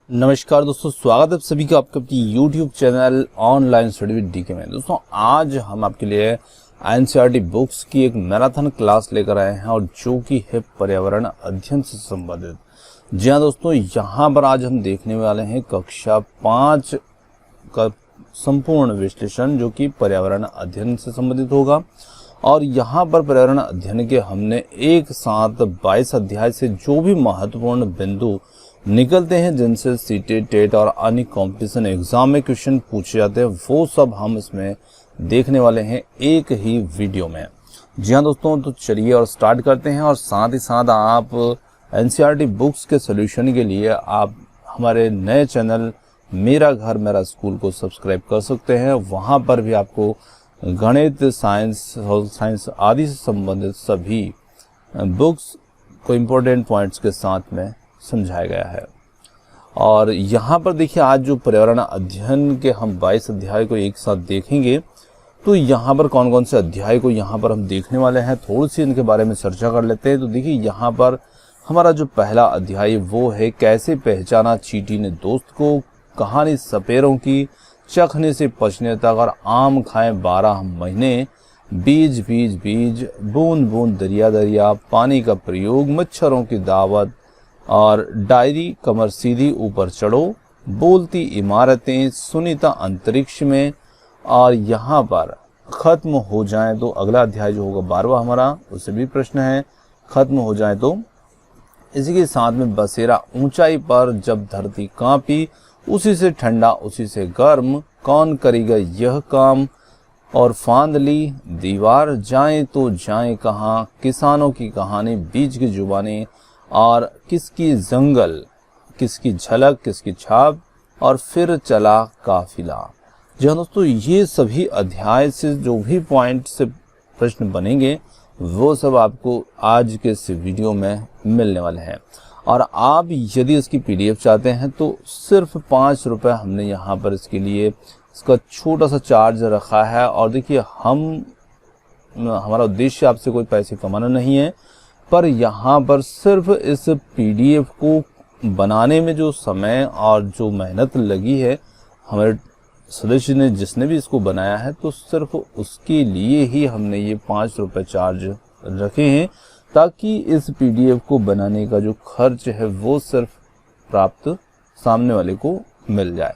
नमस्कार दोस्तों, स्वागत है आप सभी का आपके अपनी YouTube channel online study with DK में। दोस्तों आज हम आपके लिए एनसीईआरटी बुक्स की एक मैराथन क्लास लेकर आए हैं और जो कि है पर्यावरण अध्ययन से संबंधित। जी हाँ दोस्तों, यहाँ पर आज हम देखने वाले हैं कक्षा 5 का संपूर्ण विश्लेषण जो कि पर्यावरण अध्ययन से संबंधित होगा। और यहाँ पर पर्यावरण अध्ययन के हमने एक साथ 22 अध्याय से जो भी महत्वपूर्ण बिंदु निकलते हैं जिनसे सीटेट टेट और अन्य कॉम्पिटिशन एग्जाम में क्वेश्चन पूछे जाते हैं, वो सब हम इसमें देखने वाले हैं एक ही वीडियो में। जी हाँ दोस्तों, तो चलिए और स्टार्ट करते हैं। और साथ ही साथ आप एनसीईआरटी बुक्स के सोल्यूशन के लिए आप हमारे नए चैनल मेरा घर मेरा स्कूल को सब्सक्राइब कर सकते हैं। वहाँ पर भी आपको गणित, साइंस आदि से संबंधित सभी बुक्स को इम्पोर्टेंट पॉइंट्स के साथ में समझाया गया है। और यहाँ पर देखिए, आज जो पर्यावरण अध्ययन के हम 22 अध्याय को एक साथ देखेंगे, तो यहाँ पर कौन कौन से अध्याय को यहाँ पर हम देखने वाले हैं, थोड़ी सी इनके बारे में चर्चा कर लेते हैं। तो देखिए, यहाँ पर हमारा जो पहला अध्याय वो है कैसे पहचाना चींटी ने दोस्त को, कहानी सपेरों की, चखने से पचने तक और आम खाएं 12 महीने, बीज बीज बीज, बूंद बूंद दरिया दरिया, पानी का प्रयोग, मच्छरों की दावत और डायरी, कमर सीधी ऊपर चढ़ो, बोलती इमारतें, सुनीता अंतरिक्ष में। और यहाँ पर खत्म हो जाए तो अगला अध्याय जो होगा 12वां हमारा, उससे भी प्रश्न है खत्म हो जाए तो। इसी के साथ में बसेरा ऊंचाई पर जब धरती कांपी, उसी से ठंडा उसी से गर्म, कौन करेगा यह काम, और फांदली दीवार, जाएं तो जाएं कहाँ, किसानों की कहानी, बीज की जुबानी, और किसकी जंगल, किसकी झलक, किसकी छाप, और फिर चला काफिला। जी हाँ दोस्तों, ये सभी अध्याय से जो भी पॉइंट से प्रश्न बनेंगे वो सब आपको आज के इस वीडियो में मिलने वाले हैं। और आप यदि इसकी PDF चाहते हैं तो सिर्फ 5 रुपये हमने यहाँ पर इसके लिए इसका छोटा सा चार्ज रखा है। और देखिए, हमारा उद्देश्य आपसे कोई पैसे कमाना नहीं है, पर यहाँ पर सिर्फ इस PDF को बनाने में जो समय और जो मेहनत लगी है हमारे सदस्य ने, जिसने भी इसको बनाया है, तो सिर्फ उसके लिए ही हमने ये 5 रुपये चार्ज रखे हैं, ताकि इस PDF को बनाने का जो खर्च है वो सिर्फ प्राप्त सामने वाले को मिल जाए।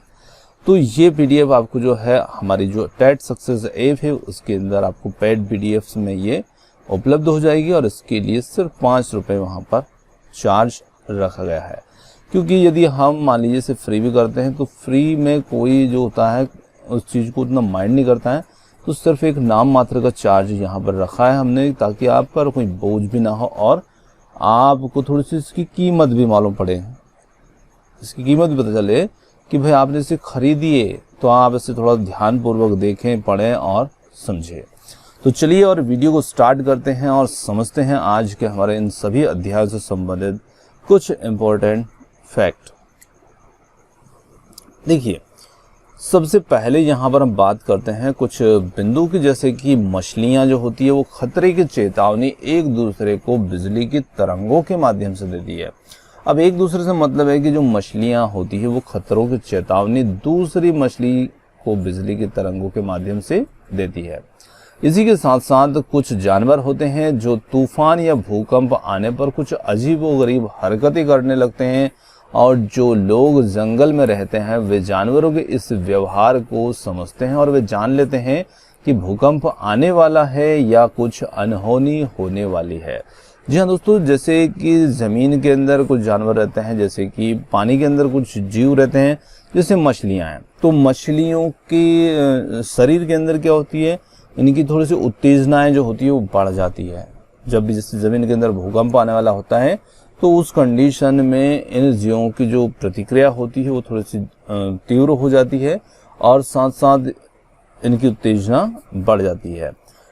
तो ये PDF आपको जो है हमारी जो टेट सक्सेस ऐप है उसके अंदर आपको पेड PDFs में ये उपलब्ध हो जाएगी। और इसके लिए सिर्फ 5 रुपये वहाँ पर चार्ज रखा गया है, क्योंकि यदि हम मान लीजिए इसे फ्री भी करते हैं तो फ्री में कोई जो होता है उस चीज़ को उतना माइंड नहीं करता है। तो सिर्फ एक नाम मात्र का चार्ज यहाँ पर रखा है हमने, ताकि आप पर कोई बोझ भी ना हो और आपको थोड़ी सी इसकी कीमत भी मालूम पड़े, इसकी कीमत भी पता चले कि भाई आपने इसे खरीदिए, तो आप इसे थोड़ा ध्यानपूर्वक देखें, पढ़ें और समझें। तो चलिए और वीडियो को स्टार्ट करते हैं और समझते हैं आज के हमारे इन सभी अध्यायों से संबंधित कुछ इम्पोर्टेंट फैक्ट। देखिए, सबसे पहले यहाँ पर हम बात करते हैं कुछ बिंदु की, जैसे कि मछलियाँ जो होती है वो खतरे की चेतावनी एक दूसरे को बिजली की तरंगों के माध्यम से देती है। अब एक दूसरे से मतलब है कि जो मछलियाँ होती है वो खतरों की चेतावनी दूसरी मछली को बिजली की तरंगों के माध्यम से देती है। इसी के साथ साथ कुछ जानवर होते हैं जो तूफान या भूकंप आने पर कुछ अजीबोगरीब हरकतें करने लगते हैं, और जो लोग जंगल में रहते हैं वे जानवरों के इस व्यवहार को समझते हैं और वे जान लेते हैं कि भूकंप आने वाला है या कुछ अनहोनी होने वाली है। जी हाँ दोस्तों, जैसे कि ज़मीन के अंदर कुछ जानवर रहते हैं, जैसे कि पानी के अंदर कुछ जीव रहते हैं, जैसे मछलियाँ हैं। तो मछलियों के शरीर के अंदर क्या होती है, इनकी थोड़ी सी उत्तेजनाएं जो होती है वो बढ़ जाती है। जब भी जैसे ज़मीन के अंदर भूकंप आने वाला होता है तो उस कंडीशन में इन जीवों की जो प्रतिक्रिया होती है वो थोड़ी सी तीव्र हो जाती है और साथ साथ इनकी उत्तेजना बढ़ जाती है।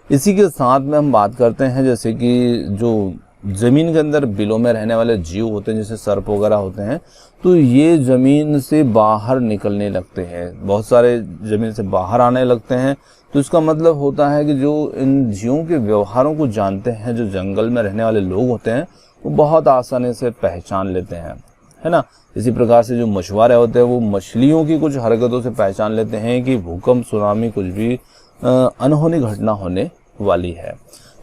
इसी के साथ में हम बात करते हैं जैसे कि जो ज़मीन के अंदर बिलों में रहने वाले जीव होते हैं, जैसे सर्प वगैरह होते हैं, तो ये ज़मीन से बाहर निकलने लगते हैं, बहुत सारे ज़मीन से बाहर आने लगते हैं। तो इसका मतलब होता है कि जो इन जीवों के व्यवहारों को जानते हैं, जो जंगल में रहने वाले लोग होते हैं, वो बहुत आसानी से पहचान लेते हैं। है ना। इसी प्रकार से जो मछुआरे होते हैं वो मछलियों की कुछ हरकतों से पहचान लेते हैं कि भूकंप, सुनामी, कुछ भी अनहोनी घटना होने वाली है।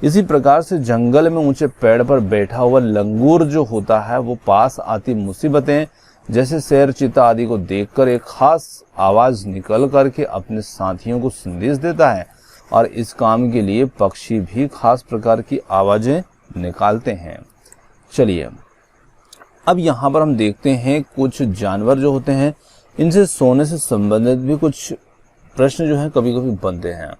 इसी प्रकार से जंगल में ऊंचे पेड़ पर बैठा हुआ लंगूर जो होता है वो पास आती मुसीबतें जैसे शेर, चीता आदि को देखकर एक खास आवाज निकल करके अपने साथियों को संदेश देता है, और इस काम के लिए पक्षी भी खास प्रकार की आवाजें निकालते हैं। चलिए अब यहाँ पर हम देखते हैं कुछ जानवर जो होते हैं, इनसे सोने से संबंधित भी कुछ प्रश्न जो है कभी कभी बनते हैं।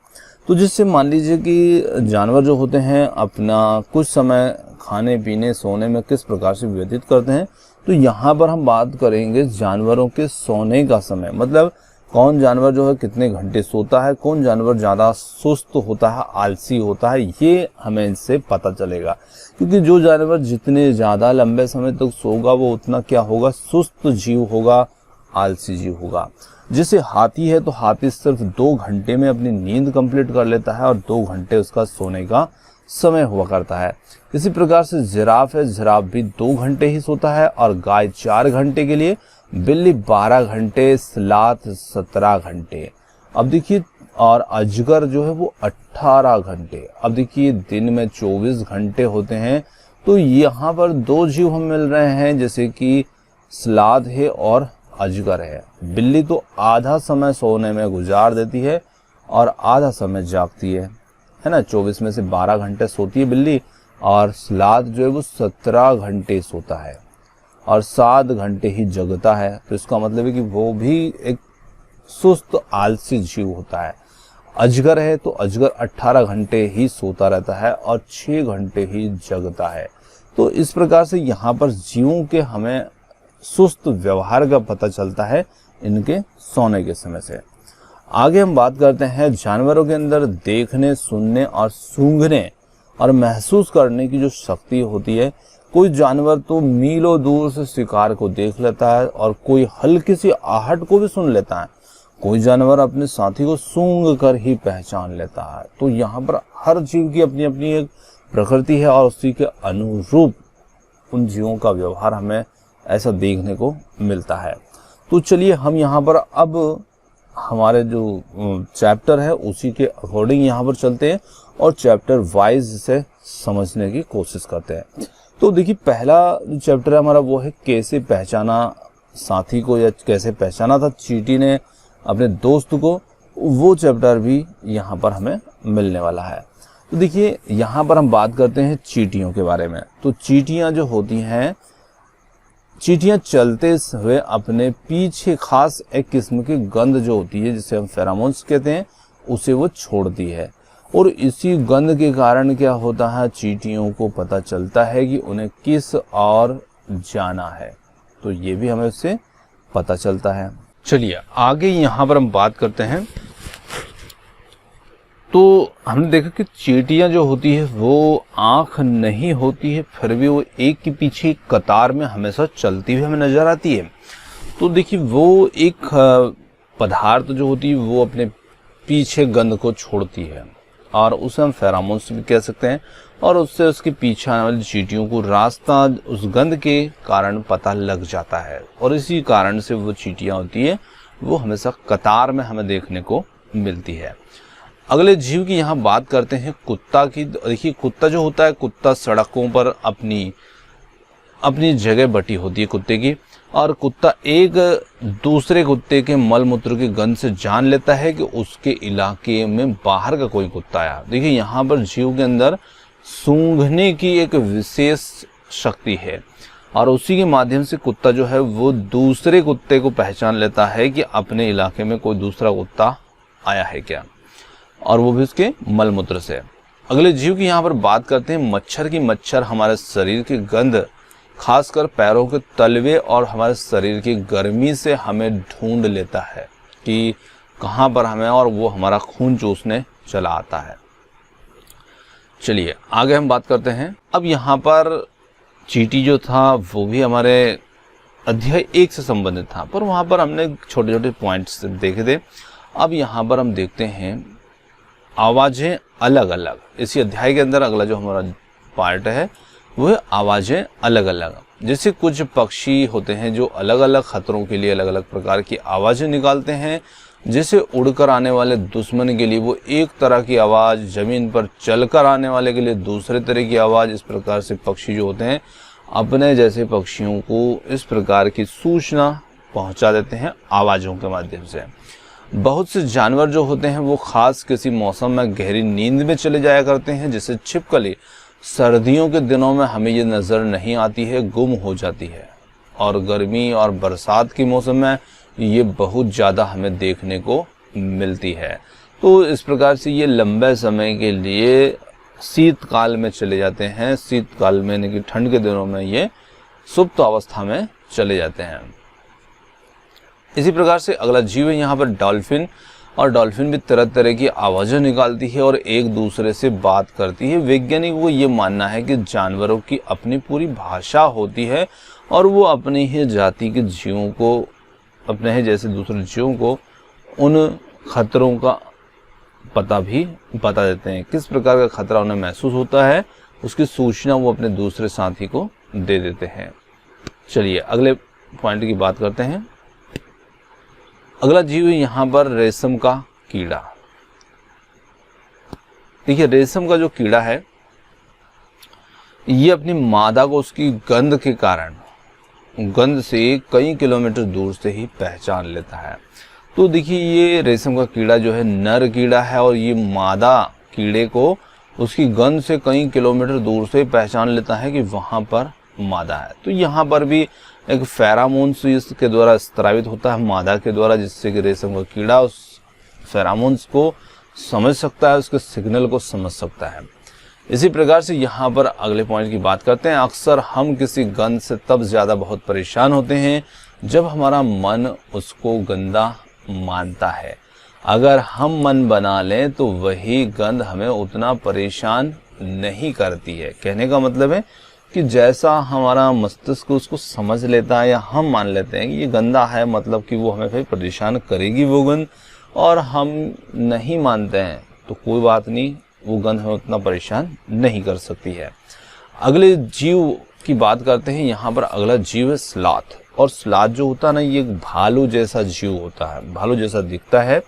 तो जिससे मान लीजिए कि जानवर जो होते हैं अपना कुछ समय खाने पीने सोने में किस प्रकार से व्यतीत करते हैं, तो यहाँ पर हम बात करेंगे जानवरों के सोने का समय, मतलब कौन जानवर जो है कितने घंटे सोता है, कौन जानवर ज़्यादा सुस्त होता है, आलसी होता है, ये हमें इससे पता चलेगा। क्योंकि जो जानवर जितने ज़्यादा लंबे समय तक सोगा वो उतना क्या होगा, सुस्त जीव होगा, आलसी जीव होगा। जैसे हाथी है तो हाथी सिर्फ 2 घंटे में अपनी नींद कंप्लीट कर लेता है और 2 घंटे उसका सोने का समय हुआ करता है। इसी प्रकार से जिराफ है, जिराफ भी 2 घंटे ही सोता है और गाय 4 घंटे के लिए, बिल्ली 12 घंटे, स्लाथ 17 घंटे। अब देखिए, और अजगर जो है वो 18 घंटे। अब देखिए दिन में 24 घंटे होते हैं। तो यहाँ पर 2 जीव हम मिल रहे हैं, जैसे कि स्लाथ है और अजगर है। बिल्ली तो आधा समय सोने में गुजार देती है और आधा समय जागती है ना। 24 में से 12 घंटे सोती है बिल्ली, और स्लाथ जो है वो 17 घंटे सोता है और 7 घंटे ही जगता है। तो इसका मतलब है कि वो भी एक सुस्त आलसी जीव होता है। अजगर है तो अजगर 18 घंटे ही सोता रहता है और 6 घंटे ही जगता है। तो इस प्रकार से यहाँ पर जीवों के हमें सुस्त व्यवहार का पता चलता है इनके सोने के समय से। आगे हम बात करते हैं जानवरों के अंदर देखने, सुनने और सूंघने और महसूस करने की जो शक्ति होती है। कोई जानवर तो मीलों दूर से शिकार को देख लेता है और कोई हल्की सी आहट को भी सुन लेता है। कोई जानवर अपने साथी को सूंघ कर ही पहचान लेता है। तो यहाँ पर हर जीव की अपनी अपनी एक प्रकृति है और उसी के अनुरूप उन जीवों का व्यवहार हमें ऐसा देखने को मिलता है। तो चलिए हम यहाँ पर अब हमारे जो चैप्टर है उसी के अकॉर्डिंग यहाँ पर चलते हैं और चैप्टर वाइज इसे समझने की कोशिश करते हैं। तो देखिए पहला जो चैप्टर है हमारा वो है कैसे पहचाना साथी को, या कैसे पहचाना था चींटी ने अपने दोस्त को। वो चैप्टर भी यहाँ पर हमें मिलने वाला है। तो देखिए यहाँ पर हम बात करते हैं चींटियों के बारे में। तो चींटियाँ जो होती हैं, चींटियाँ चलते हुए अपने पीछे खास एक किस्म की गंध जो होती है, जिसे हम फेरोमोन्स कहते हैं, उसे वो छोड़ती है। और इसी गंध के कारण क्या होता है, चींटियों को पता चलता है कि उन्हें किस और जाना है। तो ये भी हमें उससे पता चलता है। चलिए आगे यहाँ पर हम बात करते हैं। तो हमने देखा कि चींटियाँ जो होती है वो आँख नहीं होती है, फिर भी वो एक के पीछे एक कतार में हमेशा चलती हुई हमें नजर आती है। तो देखिए वो एक पदार्थ जो होती है वो अपने पीछे गंध को छोड़ती है और उसे हम फेरोमोन्स भी कह सकते हैं, और उससे उसके पीछे आने वाली चींटियों को रास्ता उस गंध के कारण पता लग जाता है, और इसी कारण से वो चींटियाँ होती है वो हमेशा कतार में हमें देखने को मिलती है। अगले जीव की यहाँ बात करते हैं कुत्ता की। देखिए कुत्ता जो होता है, कुत्ता सड़कों पर अपनी जगह बटी होती है कुत्ते की, और कुत्ता एक दूसरे कुत्ते के मल मूत्र की गंध से जान लेता है कि उसके इलाके में बाहर का कोई कुत्ता आया। देखिए यहाँ पर जीव के अंदर सूंघने की एक विशेष शक्ति है, और उसी के माध्यम से कुत्ता जो है वो दूसरे कुत्ते को पहचान लेता है कि अपने इलाके में कोई दूसरा कुत्ता आया है क्या, और वो भी उसके मल मूत्र से। अगले जीव की यहाँ पर बात करते हैं मच्छर की। मच्छर हमारे शरीर की गंध, खासकर पैरों के तलवे और हमारे शरीर की गर्मी से हमें ढूंढ लेता है कि कहाँ पर हमें, और वो हमारा खून चूसने चला आता है। चलिए आगे हम बात करते हैं। अब यहाँ पर चींटी जो था वो भी हमारे अध्याय 1 से संबंधित था, पर वहाँ पर हमने छोटे छोटे पॉइंट्स देखे थे। अब यहाँ पर हम देखते हैं आवाज़ें अलग अलग। इसी अध्याय के अंदर अगला जो हमारा पार्ट है वो है आवाज़ें अलग अलग। जैसे कुछ पक्षी होते हैं जो अलग अलग खतरों के लिए अलग अलग प्रकार की आवाज़ें निकालते हैं। जैसे उड़कर आने वाले दुश्मन के लिए वो एक तरह की आवाज़, ज़मीन पर चलकर आने वाले के लिए दूसरे तरह की आवाज़। इस प्रकार से पक्षी जो होते हैं अपने जैसे पक्षियों को इस प्रकार की सूचना पहुंचा देते हैं आवाज़ों के माध्यम से। बहुत से जानवर जो होते हैं वो खास किसी मौसम में गहरी नींद में चले जाया करते हैं। जैसे छिपकली सर्दियों के दिनों में हमें ये नज़र नहीं आती है, गुम हो जाती है, और गर्मी और बरसात के मौसम में ये बहुत ज़्यादा हमें देखने को मिलती है। तो इस प्रकार से ये लंबे समय के लिए शीतकाल में चले जाते हैं। शीतकाल में यानी कि ठंड के दिनों में ये सुप्त अवस्था में चले जाते हैं। इसी प्रकार से अगला जीव है यहाँ पर डॉल्फिन, और डॉल्फिन भी तरह तरह की आवाज़ें निकालती है और एक दूसरे से बात करती है। वैज्ञानिकों को ये मानना है कि जानवरों की अपनी पूरी भाषा होती है और वो अपनी ही जाति के जीवों को, अपने ही जैसे दूसरे जीवों को उन खतरों का पता भी बता देते हैं। किस प्रकार का खतरा उन्हें महसूस होता है उसकी सूचना वो अपने दूसरे साथी को दे देते हैं। चलिए अगले पॉइंट की बात करते हैं। अगला जीव है यहाँ पर रेशम का कीड़ा। देखिए रेशम का जो कीड़ा है ये अपनी मादा को उसकी गंध के कारण, गंध से कई किलोमीटर दूर से ही पहचान लेता है। तो देखिए ये रेशम का कीड़ा जो है नर कीड़ा है और ये मादा कीड़े को उसकी गंध से कई किलोमीटर दूर से पहचान लेता है कि वहाँ पर मादा है। तो यहाँ पर भी एक फेरामोन्स इसके द्वारा स्रावित होता है मादा के द्वारा, जिससे कि रेशम का कीड़ा उस फेरामोन्स को समझ सकता है, उसके सिग्नल को समझ सकता है। इसी प्रकार से यहाँ पर अगले पॉइंट की बात करते हैं। अक्सर हम किसी गंध से तब ज़्यादा बहुत परेशान होते हैं जब हमारा मन उसको गंदा मानता है। अगर हम मन बना लें तो वही गंध हमें उतना परेशान नहीं करती है। कहने का मतलब है कि जैसा हमारा मस्तिष्क उसको समझ लेता है या हम मान लेते हैं कि ये गंदा है, मतलब कि वो हमें फिर परेशान करेगी वो गंध, और हम नहीं मानते हैं तो कोई बात नहीं, वो गंध हमें उतना परेशान नहीं कर सकती है। अगले जीव की बात करते हैं। यहाँ पर अगला जीव है स्लॉथ। और स्लॉथ जो होता है ना ये एक भालू जैसा जीव होता है, भालू जैसा दिखता है।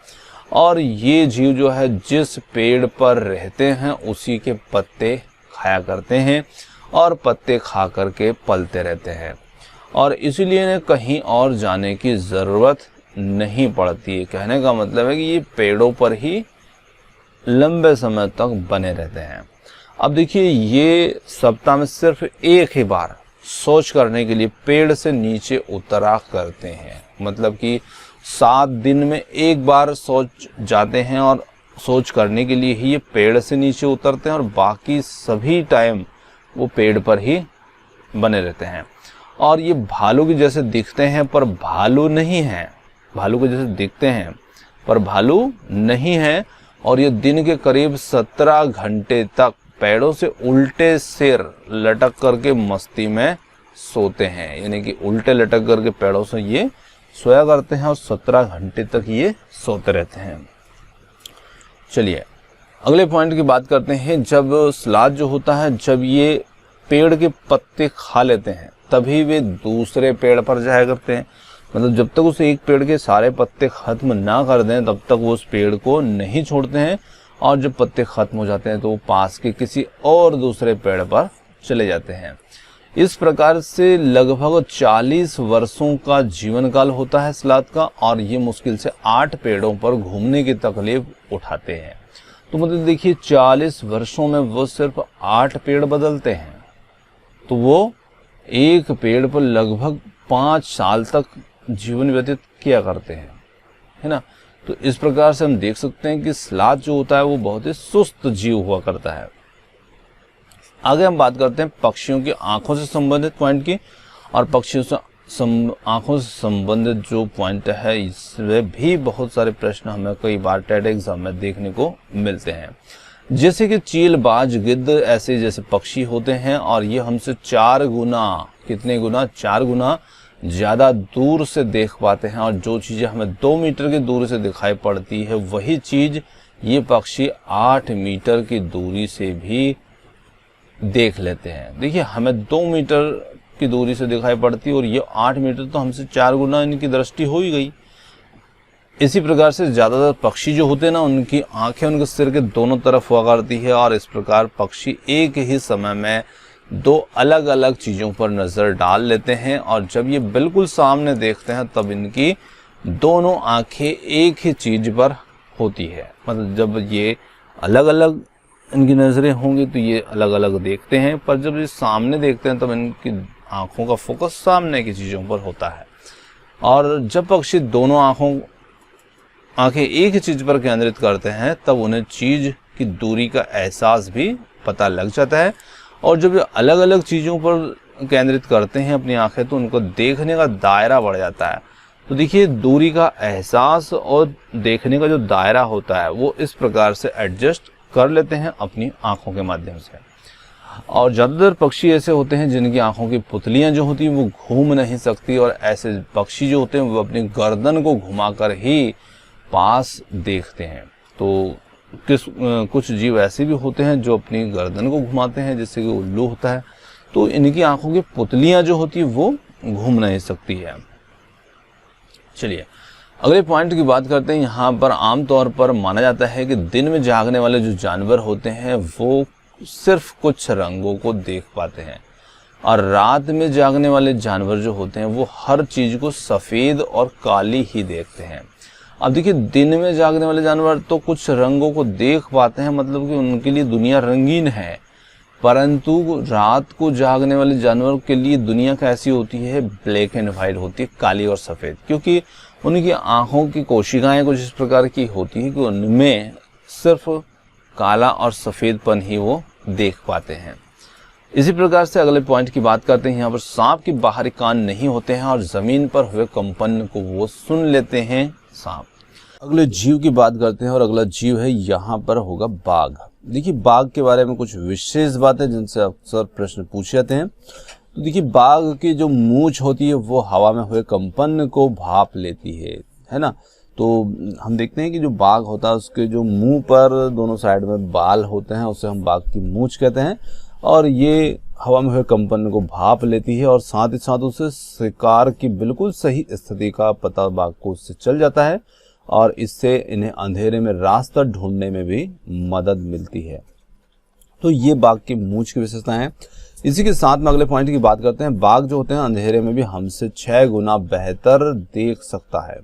और ये जीव जो है जिस पेड़ पर रहते हैं उसी के पत्ते खाया करते हैं और पत्ते खा करके पलते रहते हैं, और इसीलिए इन्हें कहीं और जाने की ज़रूरत नहीं पड़ती है। कहने का मतलब है कि ये पेड़ों पर ही लंबे समय तक बने रहते हैं। अब देखिए ये सप्ताह में सिर्फ एक ही बार शौच करने के लिए पेड़ से नीचे उतरा करते हैं, मतलब कि 7 दिन में एक बार शौच जाते हैं और शौच करने के लिए ही ये पेड़ से नीचे उतरते हैं, और बाकी सभी टाइम वो पेड़ पर ही बने रहते हैं। और ये भालू के जैसे दिखते हैं पर भालू नहीं है, भालू के जैसे दिखते हैं पर भालू नहीं है। और ये दिन के करीब 17 घंटे तक पेड़ों से उल्टे सिर लटक करके मस्ती में सोते हैं, यानी कि उल्टे लटक करके पेड़ों से ये सोया करते हैं और 17 घंटे तक ये सोते रहते हैं। चलिए अगले पॉइंट की बात करते हैं। जब स्लॉथ जो होता है, जब ये पेड़ के पत्ते खा लेते हैं तभी वे दूसरे पेड़ पर जाया करते हैं। मतलब जब तक उस एक पेड़ के सारे पत्ते खत्म ना कर दें तब तक वो उस पेड़ को नहीं छोड़ते हैं, और जब पत्ते खत्म हो जाते हैं तो वो पास के किसी और दूसरे पेड़ पर चले जाते हैं। इस प्रकार से लगभग 40 वर्षों का जीवन काल होता है स्लॉथ का, और ये मुश्किल से 8 पेड़ों पर घूमने की तकलीफ उठाते हैं। तो मतलब देखिए 40 वर्षों में वो सिर्फ 8 पेड़ बदलते हैं, तो वो एक पेड़ पर लगभग 5 साल तक जीवन व्यतीत किया करते हैं, है ना। तो इस प्रकार से हम देख सकते हैं कि स्लॉथ जो होता है वो बहुत ही सुस्त जीव हुआ करता है। आगे हम बात करते हैं पक्षियों की आंखों से संबंधित पॉइंट की, और पक्षियों से आंखों से संबंधित जो पॉइंट है इसमें भी बहुत सारे प्रश्न हमें कई बार टेट एग्जाम में देखने को मिलते हैं। जैसे कि चील, बाज, गिद्ध ऐसे जैसे पक्षी होते हैं, और ये हमसे 4 गुना, कितने गुना, 4 गुना ज़्यादा दूर से देख पाते हैं। और जो चीज़ें हमें 2 मीटर की दूरी से दिखाई पड़ती है वही चीज़ ये पक्षी 8 मीटर की दूरी से भी देख लेते हैं। देखिए हमें 2 मीटर की दूरी से दिखाई पड़ती है, और ये 8 मीटर तो हमसे 4 गुना इनकी दृष्टि हो ही गई। इसी प्रकार से ज़्यादातर पक्षी जो होते हैं ना, उनकी आंखें उनके सिर के दोनों तरफ हुआ करती है, और इस प्रकार पक्षी एक ही समय में 2 अलग अलग चीज़ों पर नज़र डाल लेते हैं, और जब ये बिल्कुल सामने देखते हैं तब इनकी दोनों आंखें एक ही चीज़ पर होती है। मतलब जब ये अलग अलग इनकी नज़रें होंगी तो ये अलग अलग देखते हैं, पर जब ये सामने देखते हैं तब इनकी आंखों का फोकस सामने की चीज़ों पर होता है। और जब पक्षी दोनों आंखें एक ही चीज़ पर केंद्रित करते हैं तब उन्हें चीज़ की दूरी का एहसास भी पता लग जाता है, और जब ये अलग अलग चीज़ों पर केंद्रित करते हैं अपनी आंखें तो उनको देखने का दायरा बढ़ जाता है। तो देखिए, दूरी का एहसास और देखने का जो दायरा होता है वो इस प्रकार से एडजस्ट कर लेते हैं अपनी आंखों के माध्यम से। और ज़्यादातर पक्षी ऐसे होते हैं जिनकी आंखों की पुतलियां जो होती हैं वो घूम नहीं सकती, और ऐसे पक्षी जो होते हैं वो अपनी गर्दन को घुमाकर ही पास देखते हैं। तो कुछ जीव ऐसे भी होते हैं जो अपनी गर्दन को घुमाते हैं, जिससे कि उल्लू होता है, तो इनकी आंखों की पुतलियां जो होती है वो घूम नहीं सकती है। चलिए अगले पॉइंट की बात करते हैं। यहाँ पर आमतौर पर माना जाता है कि दिन में जागने वाले जो जानवर होते हैं वो सिर्फ कुछ रंगों को देख पाते हैं, और रात में जागने वाले जानवर जो होते हैं वो हर चीज़ को सफ़ेद और काली ही देखते हैं। अब देखिए, दिन में जागने वाले जानवर तो कुछ रंगों को देख पाते हैं, मतलब कि उनके लिए दुनिया रंगीन है, परंतु रात को जागने वाले जानवर के लिए दुनिया कैसी होती है, ब्लैक एंड वाइट होती है, काली और सफ़ेद, क्योंकि उनकी आँखों की कोशिकाएं कुछ इस प्रकार की होती है कि उनमें सिर्फ काला और सफ़ेदपन ही वो देख पाते हैं। इसी प्रकार से अगले पॉइंट की बात करते हैं। यहाँ पर सांप के बाहरी कान नहीं होते हैं, और ज़मीन पर हुए कंपन को वो सुन लेते हैं सांप। अगले जीव की बात करते हैं, और अगला जीव है यहाँ पर होगा बाघ। देखिए, बाघ के बारे में कुछ विशेष बातें जिनसे अक्सर प्रश्न पूछे जाते हैं। तो देखिए, बाघ की जो मूंछ होती है वो हवा में हुए कंपन को भाप लेती है ना। तो हम देखते हैं कि जो बाघ होता है उसके जो मुंह पर दोनों साइड में बाल होते हैं, उसे हम बाघ की मूंछ कहते हैं, और ये हवा में हुए कंपन को भाप लेती है, और साथ ही साथ उसे शिकार की बिल्कुल सही स्थिति का पता बाघ को उससे चल जाता है, और इससे इन्हें अंधेरे में रास्ता ढूंढने में भी मदद मिलती है। तो ये बाघ की मूंछ की विशेषताएं हैं। इसी के साथ में अगले पॉइंट की बात करते हैं। बाघ जो होते हैं अंधेरे में भी हमसे 6 गुना बेहतर देख सकता है,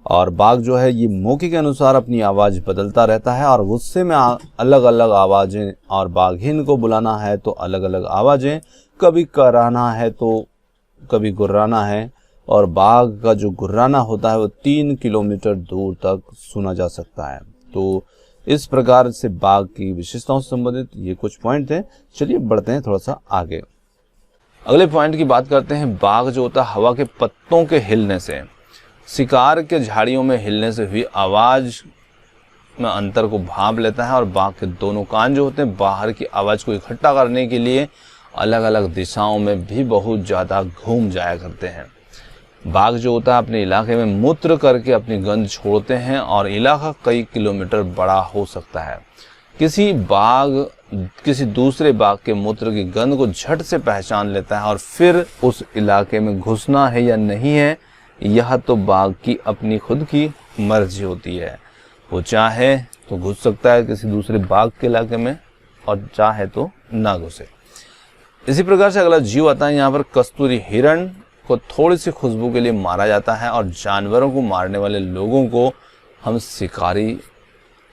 और बाघ जो है ये मौके के अनुसार अपनी आवाज़ बदलता रहता है, और गुस्से में अलग अलग आवाज़ें, और बाघिन को बुलाना है तो अलग अलग आवाज़ें, कभी कराना है तो कभी गुर्राना है, और बाघ का जो गुर्राना होता है वो 3 किलोमीटर दूर तक सुना जा सकता है। तो इस प्रकार से बाघ की विशेषताओं से संबंधित ये कुछ पॉइंट थे। चलिए बढ़ते हैं थोड़ा सा आगे। अगले पॉइंट की बात करते हैं। बाघ जो होता है हवा के पत्तों के हिलने से, शिकार के झाड़ियों में हिलने से हुई आवाज़ में अंतर को भांप लेता है, और बाघ के दोनों कान जो होते हैं बाहर की आवाज़ को इकट्ठा करने के लिए अलग अलग दिशाओं में भी बहुत ज़्यादा घूम जाया करते हैं। बाघ जो होता है अपने इलाके में मूत्र करके अपनी गंध छोड़ते हैं, और इलाका कई किलोमीटर बड़ा हो सकता है। किसी बाघ किसी दूसरे बाघ के मूत्र की गंध को झट से पहचान लेता है, और फिर उस इलाके में घुसना है या नहीं है यह तो बाघ की अपनी खुद की मर्जी होती है। वो चाहे तो घुस सकता है किसी दूसरे बाघ के इलाके में, और चाहे तो ना घुसे। इसी प्रकार से अगला जीव आता है यहाँ पर कस्तूरी हिरण को थोड़ी सी खुशबू के लिए मारा जाता है, और जानवरों को मारने वाले लोगों को हम शिकारी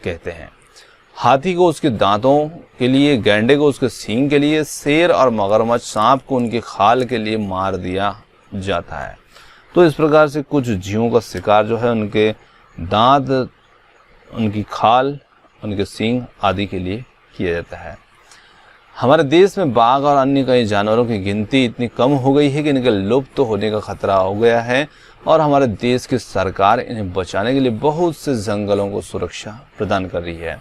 कहते हैं। हाथी को उसके दांतों के लिए, गैंडे को उसके सींग के लिए, शेर और मगरमच्छ सांप को उनकी खाल के लिए मार दिया जाता है। तो इस प्रकार से कुछ जीवों का शिकार जो है उनके दांत, उनकी खाल, उनके सींग आदि के लिए किया जाता है। हमारे देश में बाघ और अन्य कई जानवरों की गिनती इतनी कम हो गई है कि इनके लुप्त होने का खतरा हो गया है, और हमारे देश की सरकार इन्हें बचाने के लिए बहुत से जंगलों को सुरक्षा प्रदान कर रही है।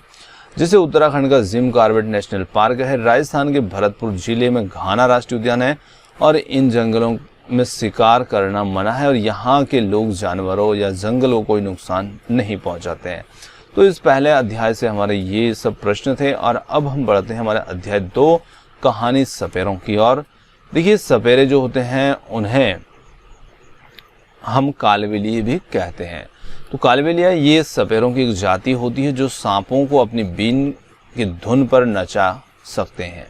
जैसे उत्तराखंड का जिम कॉर्बेट नेशनल पार्क है, राजस्थान के भरतपुर जिले में घाना राष्ट्रीय उद्यान है, और इन जंगलों में शिकार करना मना है, और यहाँ के लोग जानवरों या जंगल को कोई नुकसान नहीं पहुँचाते हैं। तो इस पहले अध्याय से हमारे ये सब प्रश्न थे, और अब हम बढ़ते हैं हमारे अध्याय 2 कहानी सपेरों की ओर। देखिए सपेरे जो होते हैं उन्हें हम कालबेलिया भी कहते हैं। तो कालबेलिया ये सपेरों की एक जाति होती है जो सांपों को अपनी बीन की धुन पर नचा सकते हैं।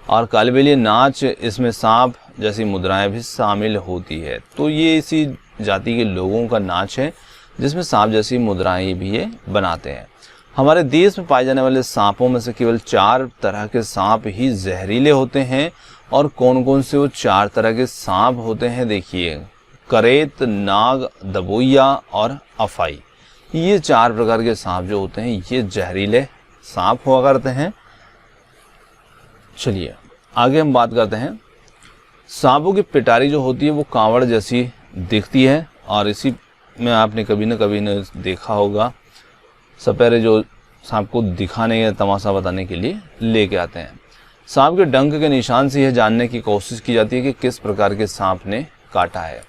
और कालबेलिया नाच, इसमें सांप जैसी मुद्राएं भी शामिल होती है। तो ये इसी जाति के लोगों का नाच है जिसमें सांप जैसी मुद्राएं भी ये बनाते हैं। हमारे देश में पाए जाने वाले सांपों में से केवल 4 तरह के सांप ही जहरीले होते हैं। और कौन कौन से वो 4 तरह के सांप होते हैं, देखिए करेत, नाग, दबोइया और अफाई। ये 4 प्रकार के सांप जो होते हैं ये जहरीले सांप हुआ करते हैं। चलिए आगे हम बात करते हैं। सांपों की पिटारी जो होती है वो कांवड़ जैसी दिखती है और इसी में आपने कभी न कभी ने देखा होगा, सपेरे जो सांप को दिखाने या तमाशा बताने के लिए लेके आते हैं। सांप के डंक के निशान से यह जानने की कोशिश की जाती है कि किस प्रकार के सांप ने काटा है।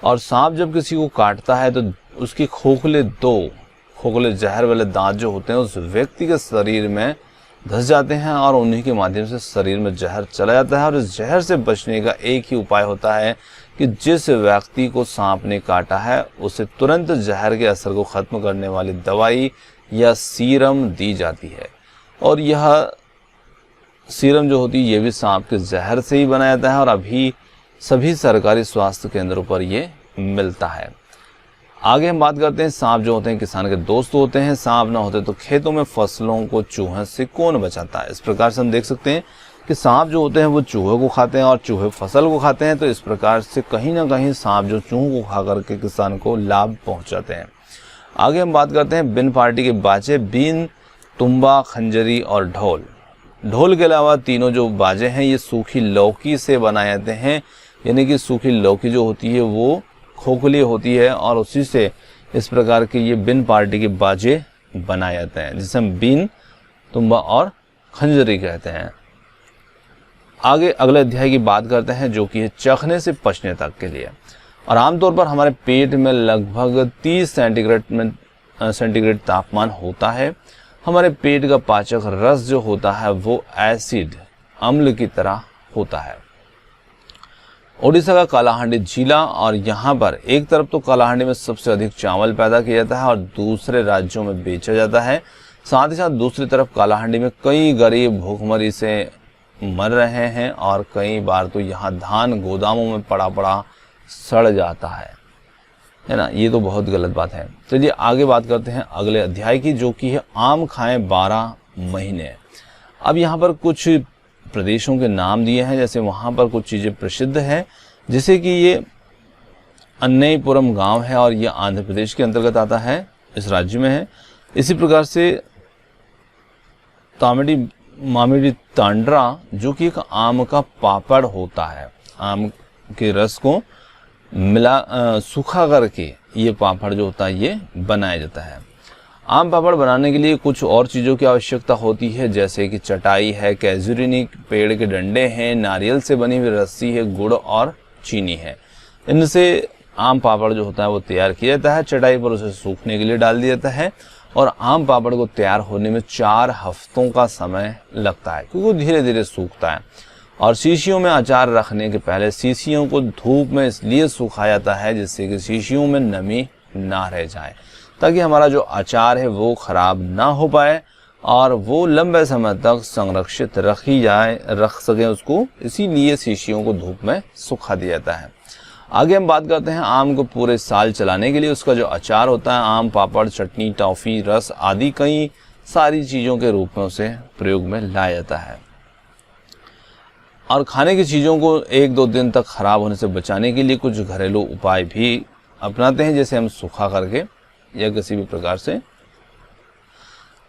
और सांप जब किसी को काटता है तो उसके खोखले जहर वाले दांत जो होते हैं उस व्यक्ति के शरीर में धंस जाते हैं और उन्हीं के माध्यम से शरीर में जहर चला जाता है। और इस जहर से बचने का एक ही उपाय होता है कि जिस व्यक्ति को सांप ने काटा है उसे तुरंत जहर के असर को खत्म करने वाली दवाई या सीरम दी जाती है। और यह सीरम जो होती है ये भी सांप के जहर से ही बनाया जाता है और अभी सभी सरकारी स्वास्थ्य केंद्रों पर ये मिलता है। आगे हम बात करते हैं, सांप जो होते हैं किसान के दोस्त होते हैं। सांप ना होते तो खेतों में फसलों को चूहे से कौन बचाता है। इस प्रकार से हम देख सकते हैं कि सांप जो होते हैं वो चूहे को खाते हैं और चूहे फसल को खाते हैं। तो इस प्रकार से कहीं ना कहीं सांप जो चूहों को खा करके किसान को लाभ पहुंचाते हैं। आगे हम बात करते हैं बिन पार्टी के बाजे, बीन, तुम्बा, खंजरी और ढोल। ढोल के अलावा तीनों जो बाजे हैं ये सूखी लौकी से बनाए जाते हैं। यानी कि सूखी लौकी जो होती है वो खोखली होती है और उसी से इस प्रकार के ये बिन पार्टी के बाजे बनाए जाते हैं जिसे हम बीन, तुम्बा और खंजरी कहते हैं। आगे अगले अध्याय की बात करते हैं जो कि है चखने से पचने तक के लिए। और आमतौर पर हमारे पेट में लगभग 30 सेंटीग्रेड तापमान होता है। हमारे पेट का पाचक रस जो होता है वो एसिड अम्ल की तरह होता है। ओडिशा का कालाहांडी जिला, और यहाँ पर एक तरफ तो कालाहांडी में सबसे अधिक चावल पैदा किया जाता है और दूसरे राज्यों में बेचा जाता है। साथ ही साथ दूसरी तरफ कालाहांडी में कई गरीब भूखमरी से मर रहे हैं और कई बार तो यहाँ धान गोदामों में पड़ा सड़ जाता है ना। ये तो बहुत गलत बात है। चलिए आगे बात करते हैं अगले अध्याय की जो कि है आम खाएं 12 महीने। अब यहाँ पर कुछ प्रदेशों के नाम दिए हैं, जैसे वहाँ पर कुछ चीज़ें प्रसिद्ध हैं, जैसे कि ये अन्नईपुरम गांव है और ये आंध्र प्रदेश के अंतर्गत आता है, इस राज्य में है। इसी प्रकार से मामिडी तांड्रा जो कि एक आम का पापड़ होता है। आम के रस को सूखा करके ये पापड़ जो होता है ये बनाया जाता है। आम पापड़ बनाने के लिए कुछ और चीज़ों की आवश्यकता होती है, जैसे कि चटाई है, कैजुरीनी पेड़ के डंडे हैं, नारियल से बनी हुई रस्सी है, गुड़ और चीनी है। इनसे आम पापड़ जो होता है वो तैयार किया जाता है। चटाई पर उसे सूखने के लिए डाल दिया जाता है और आम पापड़ को तैयार होने में 4 हफ्तों का समय लगता है क्योंकि वो धीरे धीरे सूखता है। और शीशियों में अचार रखने के पहले शीशियों को धूप में इसलिए सुखाया जाता है जिससे कि शीशियों में नमी ना रह जाए, ताकि हमारा जो अचार है वो खराब ना हो पाए और वो लंबे समय तक संरक्षित रख सकें उसको, इसीलिए शीशियों को धूप में सुखा दिया जाता है। आगे हम बात करते हैं आम को पूरे साल चलाने के लिए उसका जो अचार होता है, आम पापड़, चटनी, टॉफ़ी, रस आदि कई सारी चीज़ों के रूप में उसे प्रयोग में लाया जाता है। और खाने की चीज़ों को 1-2 दिन तक खराब होने से बचाने के लिए कुछ घरेलू उपाय भी अपनाते हैं, जैसे हम सूखा करके या किसी भी प्रकार से।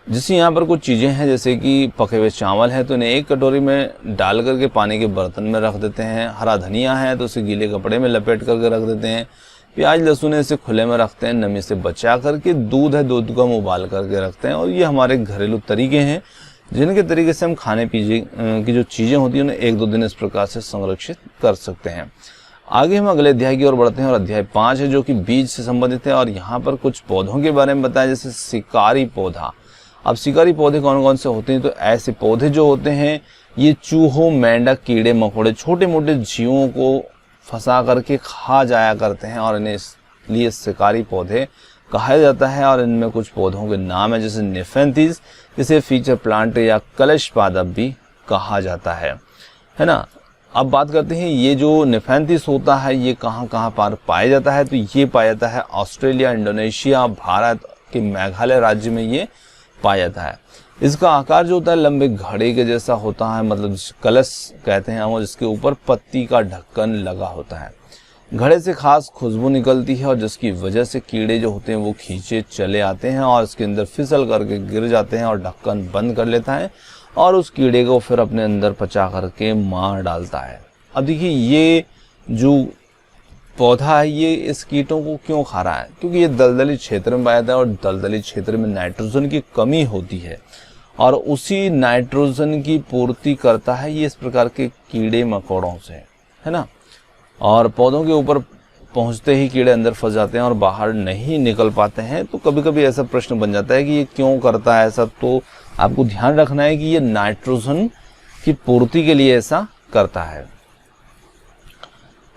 जैसे यहाँ पर कुछ चीज़ें हैं, जैसे कि पके हुए चावल है तो इन्हें एक कटोरी में डाल करके पानी के बर्तन में रख देते हैं। हरा धनिया है तो उसे गीले कपड़े में लपेट करके रख देते हैं। प्याज लहसुन इसे खुले में रखते हैं, नमी से बचा करके। दूध है, दूध को हम उबाल करके रखते हैं। और ये हमारे घरेलू तरीके हैं जिनके तरीके से हम खाने पीने की जो चीज़ें होती हैं उन्हें 1-2 दिन इस प्रकार से संरक्षित कर सकते हैं। आगे हम अगले अध्याय की ओर बढ़ते हैं और अध्याय 5 है जो कि बीज से संबंधित है। और यहाँ पर कुछ पौधों के बारे में बताया, जैसे शिकारी पौधा। अब शिकारी पौधे कौन कौन से होते हैं, तो ऐसे पौधे जो होते हैं ये चूहों, मेंढक, कीड़े मकोड़े, छोटे मोटे जीवों को फंसा करके खा जाया करते हैं और इन्हें इसलिए शिकारी पौधे कहा जाता है। और इनमें कुछ पौधों के नाम है जैसे निफेंथिस, इसे फीचर प्लांट या कलश पादप भी कहा जाता है ना। अब बात करते हैं ये जो निफेंथिस होता है ये कहाँ कहाँ पर पाया जाता है। तो ये पाया जाता है ऑस्ट्रेलिया, इंडोनेशिया, भारत के मेघालय राज्य में ये पाया जाता है। इसका आकार जो होता है लंबे घड़े के जैसा होता है, मतलब कलश कहते हैं, और जिसके ऊपर पत्ती का ढक्कन लगा होता है। घड़े से खास खुशबू निकलती है और जिसकी वजह से कीड़े जो होते हैं वो खींचे चले आते हैं और इसके अंदर फिसल करके गिर जाते हैं और ढक्कन बंद कर लेता है और उस कीड़े को फिर अपने अंदर पचा करके मार डालता है। अब देखिए ये जो पौधा है ये इस कीटों को क्यों खा रहा है, क्योंकि ये दलदली क्षेत्र में पाया जाता है और दलदली क्षेत्र में नाइट्रोजन की कमी होती है और उसी नाइट्रोजन की पूर्ति करता है ये इस प्रकार के कीड़े मकोड़ों से, है ना। और पौधों के ऊपर पहुंचते ही कीड़े अंदर फंस जाते हैं और बाहर नहीं निकल पाते हैं। तो कभी कभी ऐसा प्रश्न बन जाता है कि ये क्यों करता है ऐसा। तो आपको ध्यान रखना है कि ये नाइट्रोजन की पूर्ति के लिए ऐसा करता है।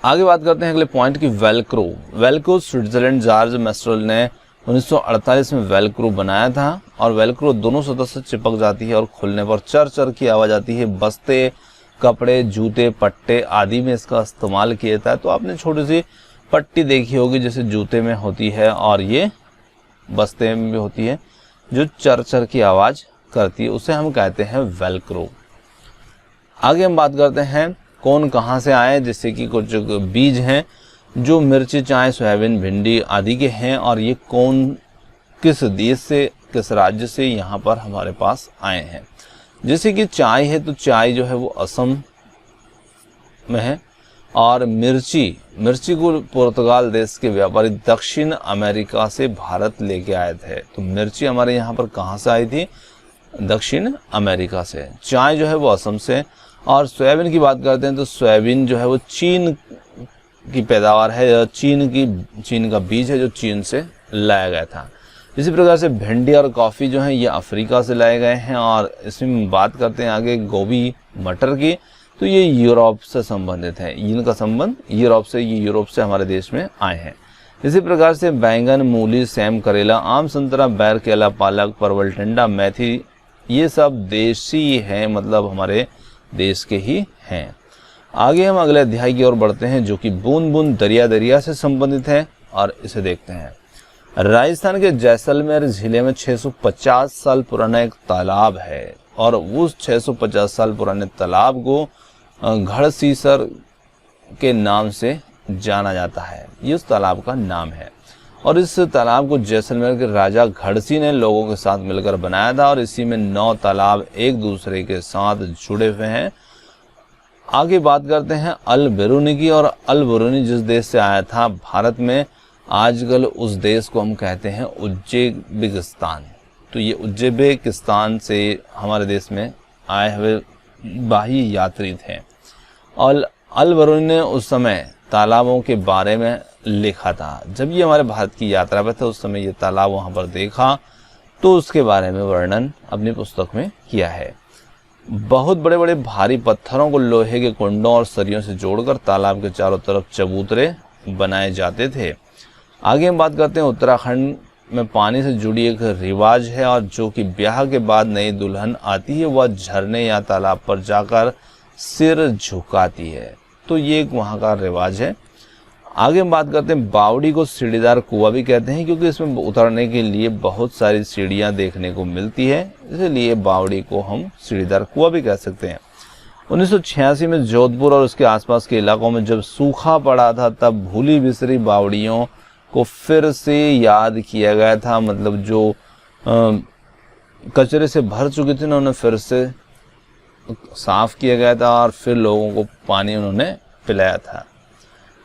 आगे बात करते हैं अगले पॉइंट की Velcro. Velcro Switzerland George menstrual ने 1948 में वेलक्रो बनाया था और वेलक्रो दोनों सतह से चिपक जाती है और खुलने पर चर चर की आवाज आती है। बस्ते, कपड़े, जूते, पट्टे आदि में इसका इस्तेमाल किया जाता है। तो आपने छोटी सी पट्टी देखी होगी जैसे जूते में होती है और ये बस्ते में भी होती है जो चर चर की आवाज करती है, उसे हम कहते हैं वेलक्रो। आगे हम बात करते हैं कौन कहाँ से आए, जैसे कि कुछ बीज हैं जो मिर्ची, चाय, सोयाबीन, भिंडी आदि के हैं और ये कौन किस देश से, किस राज्य से यहाँ पर हमारे पास आए हैं। जैसे कि चाय है तो चाय जो है वो असम में है और मिर्ची को पुर्तगाल देश के व्यापारी दक्षिण अमेरिका से भारत लेके आए थे। तो मिर्ची हमारे यहाँ पर कहाँ से आई थी, दक्षिण अमेरिका से। चाय जो है वो असम से। और सोयाबीन की बात करते हैं तो सोयाबीन जो है वो चीन की पैदावार है, चीन का बीज है जो चीन से लाया गया था। इसी प्रकार से भिंडी और कॉफ़ी जो है ये अफ्रीका से लाए गए हैं। और इसमें बात करते हैं आगे गोभी, मटर की, तो ये यूरोप से संबंधित है। इनका संबंध यूरोप से, ये यूरोप से हमारे देश में आए हैं। इसी प्रकार से बैंगन, मूली, सेम, करेला, आम, संतरा, बैर, केला, पालक, परवल, टिंडा, मेथी ये सब देशी हैं, मतलब हमारे देश के ही हैं। आगे हम अगले अध्याय की ओर बढ़ते हैं जो कि बूंद बूंद दरिया से संबंधित है और इसे देखते हैं। राजस्थान के जैसलमेर जिले में 650 साल पुराना एक तालाब है और उस 650 साल पुराने तालाब को घड़सीसर के नाम से जाना जाता है। ये उस तालाब का नाम है और इस तालाब को जैसलमेर के राजा घड़सी ने लोगों के साथ मिलकर बनाया था और इसी में 9 तालाब एक दूसरे के साथ जुड़े हुए हैं। आगे बात करते हैं अल बिरूनी की। और अल बिरूनी जिस देश से आया था भारत में, आजकल उस देश को हम कहते हैं उज्बेकिस्तान। तो ये उज्बेकिस्तान से हमारे देश में आए हुए बाह्य यात्री थे और अल बिरूनी ने उस समय तालाबों के बारे में लिखा था। जब ये हमारे भारत की यात्रा पर था उस समय ये तालाब वहाँ पर देखा तो उसके बारे में वर्णन अपनी पुस्तक में किया है। बहुत बड़े बड़े भारी पत्थरों को लोहे के कुंडों और सरियों से जोड़कर तालाब के चारों तरफ चबूतरे बनाए जाते थे। आगे हम बात करते हैं उत्तराखंड में पानी से जुड़ी एक रिवाज है और जो कि ब्याह के बाद नई दुल्हन आती है वह झरने या तालाब पर जाकर सिर झुकाती है। तो ये एक वहाँ का रिवाज है। आगे हम बात करते हैं बावड़ी को सीढ़ीदार कुआं भी कहते हैं क्योंकि इसमें उतरने के लिए बहुत सारी सीढ़ियां देखने को मिलती है, इसलिए बावड़ी को हम सीढ़ीदार कुआं भी कह सकते हैं। 1986 में जोधपुर और उसके आसपास के इलाकों में जब सूखा पड़ा था तब भूली बिसरी बावड़ियों को फिर से याद किया गया था। मतलब जो कचरे से भर चुकी थी ना उन्हें फिर से साफ किया गया था और फिर लोगों को पानी उन्होंने पिलाया था।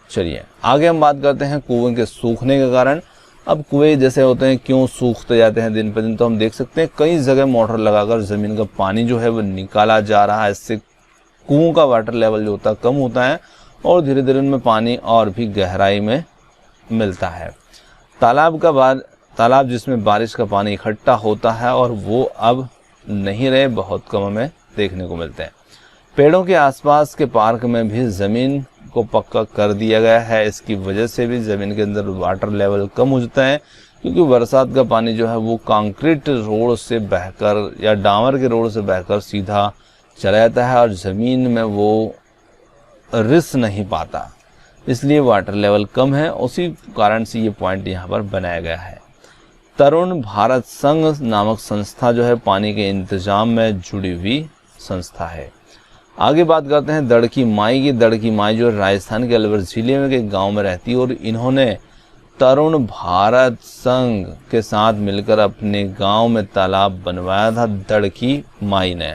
चलिए आगे हम बात करते हैं कुएं के सूखने के कारण। अब कुएं जैसे होते हैं क्यों सूखते जाते हैं दिन पर दिन, तो हम देख सकते हैं कई जगह मोटर लगाकर ज़मीन का पानी जो है वो निकाला जा रहा है। इससे कुओं का वाटर लेवल जो होता है कम होता है और धीरे धीरे उनमें पानी और भी गहराई में मिलता है। तालाब जिसमें बारिश का पानी इकट्ठा होता है और वो अब नहीं रहे, बहुत कम हमें देखने को मिलते हैं। पेड़ों के आसपास के पार्क में भी ज़मीन को पक्का कर दिया गया है। इसकी वजह से भी ज़मीन के अंदर वाटर लेवल कम हो जाता है, क्योंकि बरसात का पानी जो है वो कंक्रीट रोड से बहकर या डामर के रोड से बहकर सीधा चला जाता है और ज़मीन में वो रिस नहीं पाता, इसलिए वाटर लेवल कम है। उसी कारण से ये पॉइंट यहाँ पर बनाया गया है। तरुण भारत संघ नामक संस्था जो है पानी के इंतजाम में जुड़ी हुई संस्था है। आगे बात करते हैं दड़की माई की। दड़की माई जो राजस्थान के अलवर जिले में एक गांव में रहती है और इन्होंने तरुण भारत संघ के साथ मिलकर अपने गांव में तालाब बनवाया था दड़की माई ने।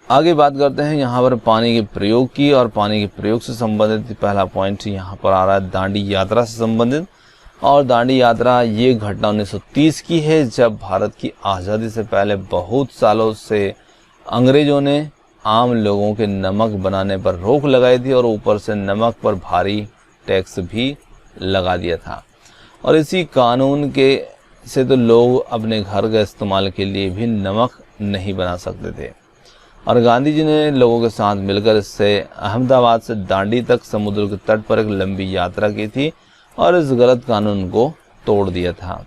आगे बात करते हैं यहाँ पर पानी के प्रयोग की, और पानी के प्रयोग से संबंधित पहला पॉइंट यहाँ पर आ रहा है दांडी यात्रा से संबंधित। और दांडी यात्रा ये घटना 1930 की है, जब भारत की आज़ादी से पहले बहुत सालों से अंग्रेजों ने आम लोगों के नमक बनाने पर रोक लगाई थी और ऊपर से नमक पर भारी टैक्स भी लगा दिया था। और इसी कानून के से तो लोग अपने घर के इस्तेमाल के लिए भी नमक नहीं बना सकते थे। और गांधी जी ने लोगों के साथ मिलकर इससे अहमदाबाद से दांडी तक समुद्र के तट पर एक लंबी यात्रा की थी और इस गलत कानून को तोड़ दिया था।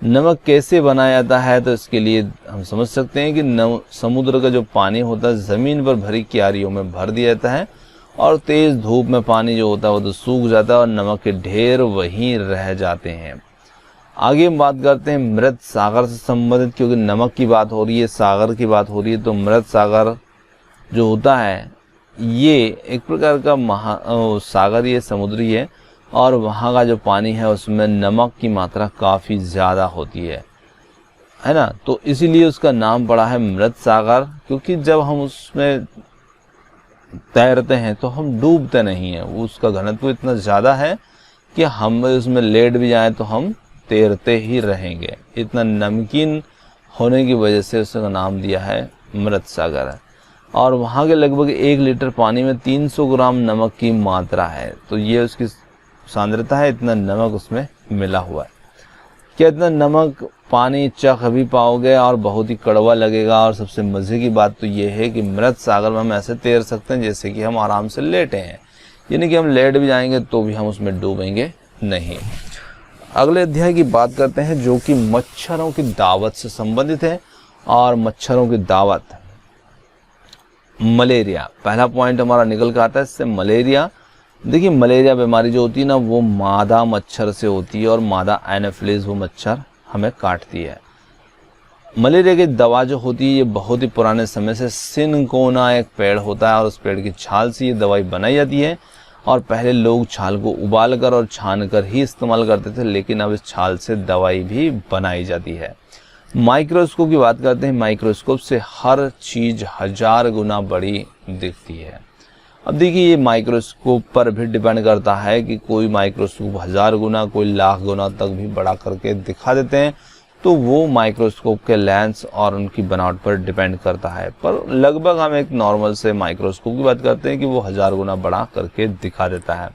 नमक कैसे बनाया जाता है, तो इसके लिए हम समझ सकते हैं कि समुद्र का जो पानी होता है ज़मीन पर भरी क्यारियों में भर दिया जाता है और तेज़ धूप में पानी जो होता है वो तो सूख जाता है और नमक के ढेर वहीं रह जाते हैं। आगे हम बात करते हैं मृत सागर से संबंधित, क्योंकि नमक की बात हो रही है, सागर की बात हो रही है, तो मृत सागर जो होता है ये एक प्रकार का सागर, ये समुद्री है और वहाँ का जो पानी है उसमें नमक की मात्रा काफ़ी ज़्यादा होती है ना। तो इसीलिए उसका नाम पड़ा है मृत सागर, क्योंकि जब हम उसमें तैरते हैं तो हम डूबते नहीं हैं, उसका घनत्व इतना ज़्यादा है कि हम उसमें लेट भी जाएं तो हम तैरते ही रहेंगे। इतना नमकीन होने की वजह से उसका नाम दिया है मृत सागर। और वहाँ के लगभग 1 लीटर पानी में 300 ग्राम नमक की मात्रा है, तो ये उसकी सांद्रता है, इतना नमक उसमें मिला हुआ है। क्या इतना नमक पानी चख भी पाओगे और बहुत ही कड़वा लगेगा। और सबसे मज़े की बात तो ये है कि मृत सागर में हम ऐसे तैर सकते हैं जैसे कि हम आराम से लेटे हैं, यानी कि हम लेट भी जाएंगे तो भी हम उसमें डूबेंगे नहीं। अगले अध्याय की बात करते हैं जो कि मच्छरों की दावत से संबंधित है। और मच्छरों की दावत, मलेरिया पहला पॉइंट हमारा निकल कर आता है इससे। मलेरिया, देखिए मलेरिया बीमारी जो होती है ना वो मादा मच्छर से होती है और मादा एनाफिलिस वो मच्छर हमें काटती है। मलेरिया की दवा जो होती है ये बहुत ही पुराने समय से सिनकोना एक पेड़ होता है और उस पेड़ की छाल से ये दवाई बनाई जाती है। और पहले लोग छाल को उबाल कर और छान कर ही इस्तेमाल करते थे, लेकिन अब इस छाल से दवाई भी बनाई जाती है। माइक्रोस्कोप की बात करते हैं। माइक्रोस्कोप से हर चीज़ 1000 गुना बड़ी दिखती है। अब देखिए ये माइक्रोस्कोप पर भी डिपेंड करता है कि कोई माइक्रोस्कोप 1000 गुना, कोई लाख गुना तक भी बड़ा करके दिखा देते हैं, तो वो माइक्रोस्कोप के लेंस और उनकी बनावट पर डिपेंड करता है। पर लगभग हम एक नॉर्मल से माइक्रोस्कोप की बात करते हैं कि वो 1000 गुना बड़ा करके दिखा देता है।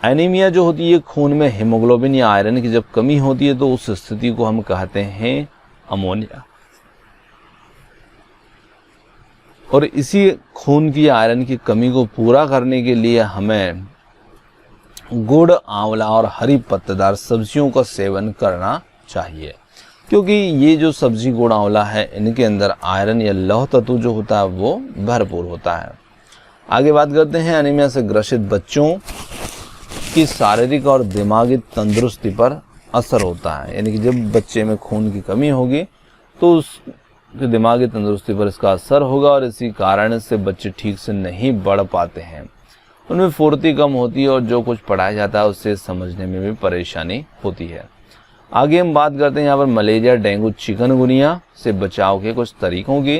एनीमिया जो होती है, खून में हीमोग्लोबिन या आयरन की जब कमी होती है तो उस स्थिति को हम कहते हैं अमोनिया। और इसी खून की आयरन की कमी को पूरा करने के लिए हमें गुड़, आंवला और हरी पत्तेदार सब्जियों का सेवन करना चाहिए, क्योंकि ये जो सब्जी गुड़ आंवला है इनके अंदर आयरन या लौह तत्व जो होता है वो भरपूर होता है। आगे बात करते हैं एनीमिया से ग्रसित बच्चों की शारीरिक और दिमागी तंदुरुस्ती पर असर होता है, यानी कि जब बच्चे में खून की कमी होगी तो उसकी दिमागी तंदुरुस्ती पर इसका असर होगा और इसी कारण से बच्चे ठीक से नहीं बढ़ पाते हैं, उनमें फुर्ती कम होती है और जो कुछ पढ़ाया जाता है उससे समझने में भी परेशानी होती है। आगे हम बात करते हैं यहाँ पर मलेरिया, डेंगू, चिकनगुनिया से बचाव के कुछ तरीकों की।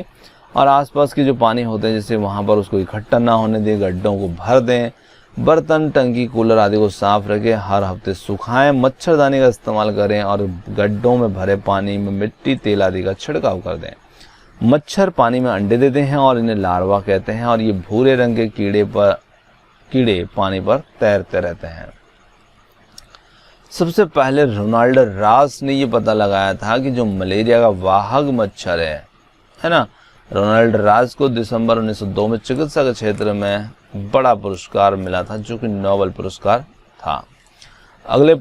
और आसपास के जो पानी होते हैं जैसे वहाँ पर उसको इकट्ठा ना होने दें, गड्ढों को भर दें, बर्तन, टंकी, कूलर आदि को साफ रखें, हर हफ्ते सुखाएं, मच्छरदानी का इस्तेमाल करें और गड्ढों में भरे पानी में मिट्टी, तेल आदि का छिड़काव कर दें। मच्छर पानी में अंडे देते हैं और इन्हें लार्वा कहते हैं और ये भूरे रंग के कीड़े पानी पर तैरते रहते हैं। सबसे पहले रोनाल्ड रास ने ये पता लगाया था कि जो मलेरिया का वाहक मच्छर है ना, रोनाल्ड राज को दिसंबर 1902 में चिकित्सा के क्षेत्र में बड़ा पुरस्कार मिला था, जो कि नोबेल पुरस्कार था। अगले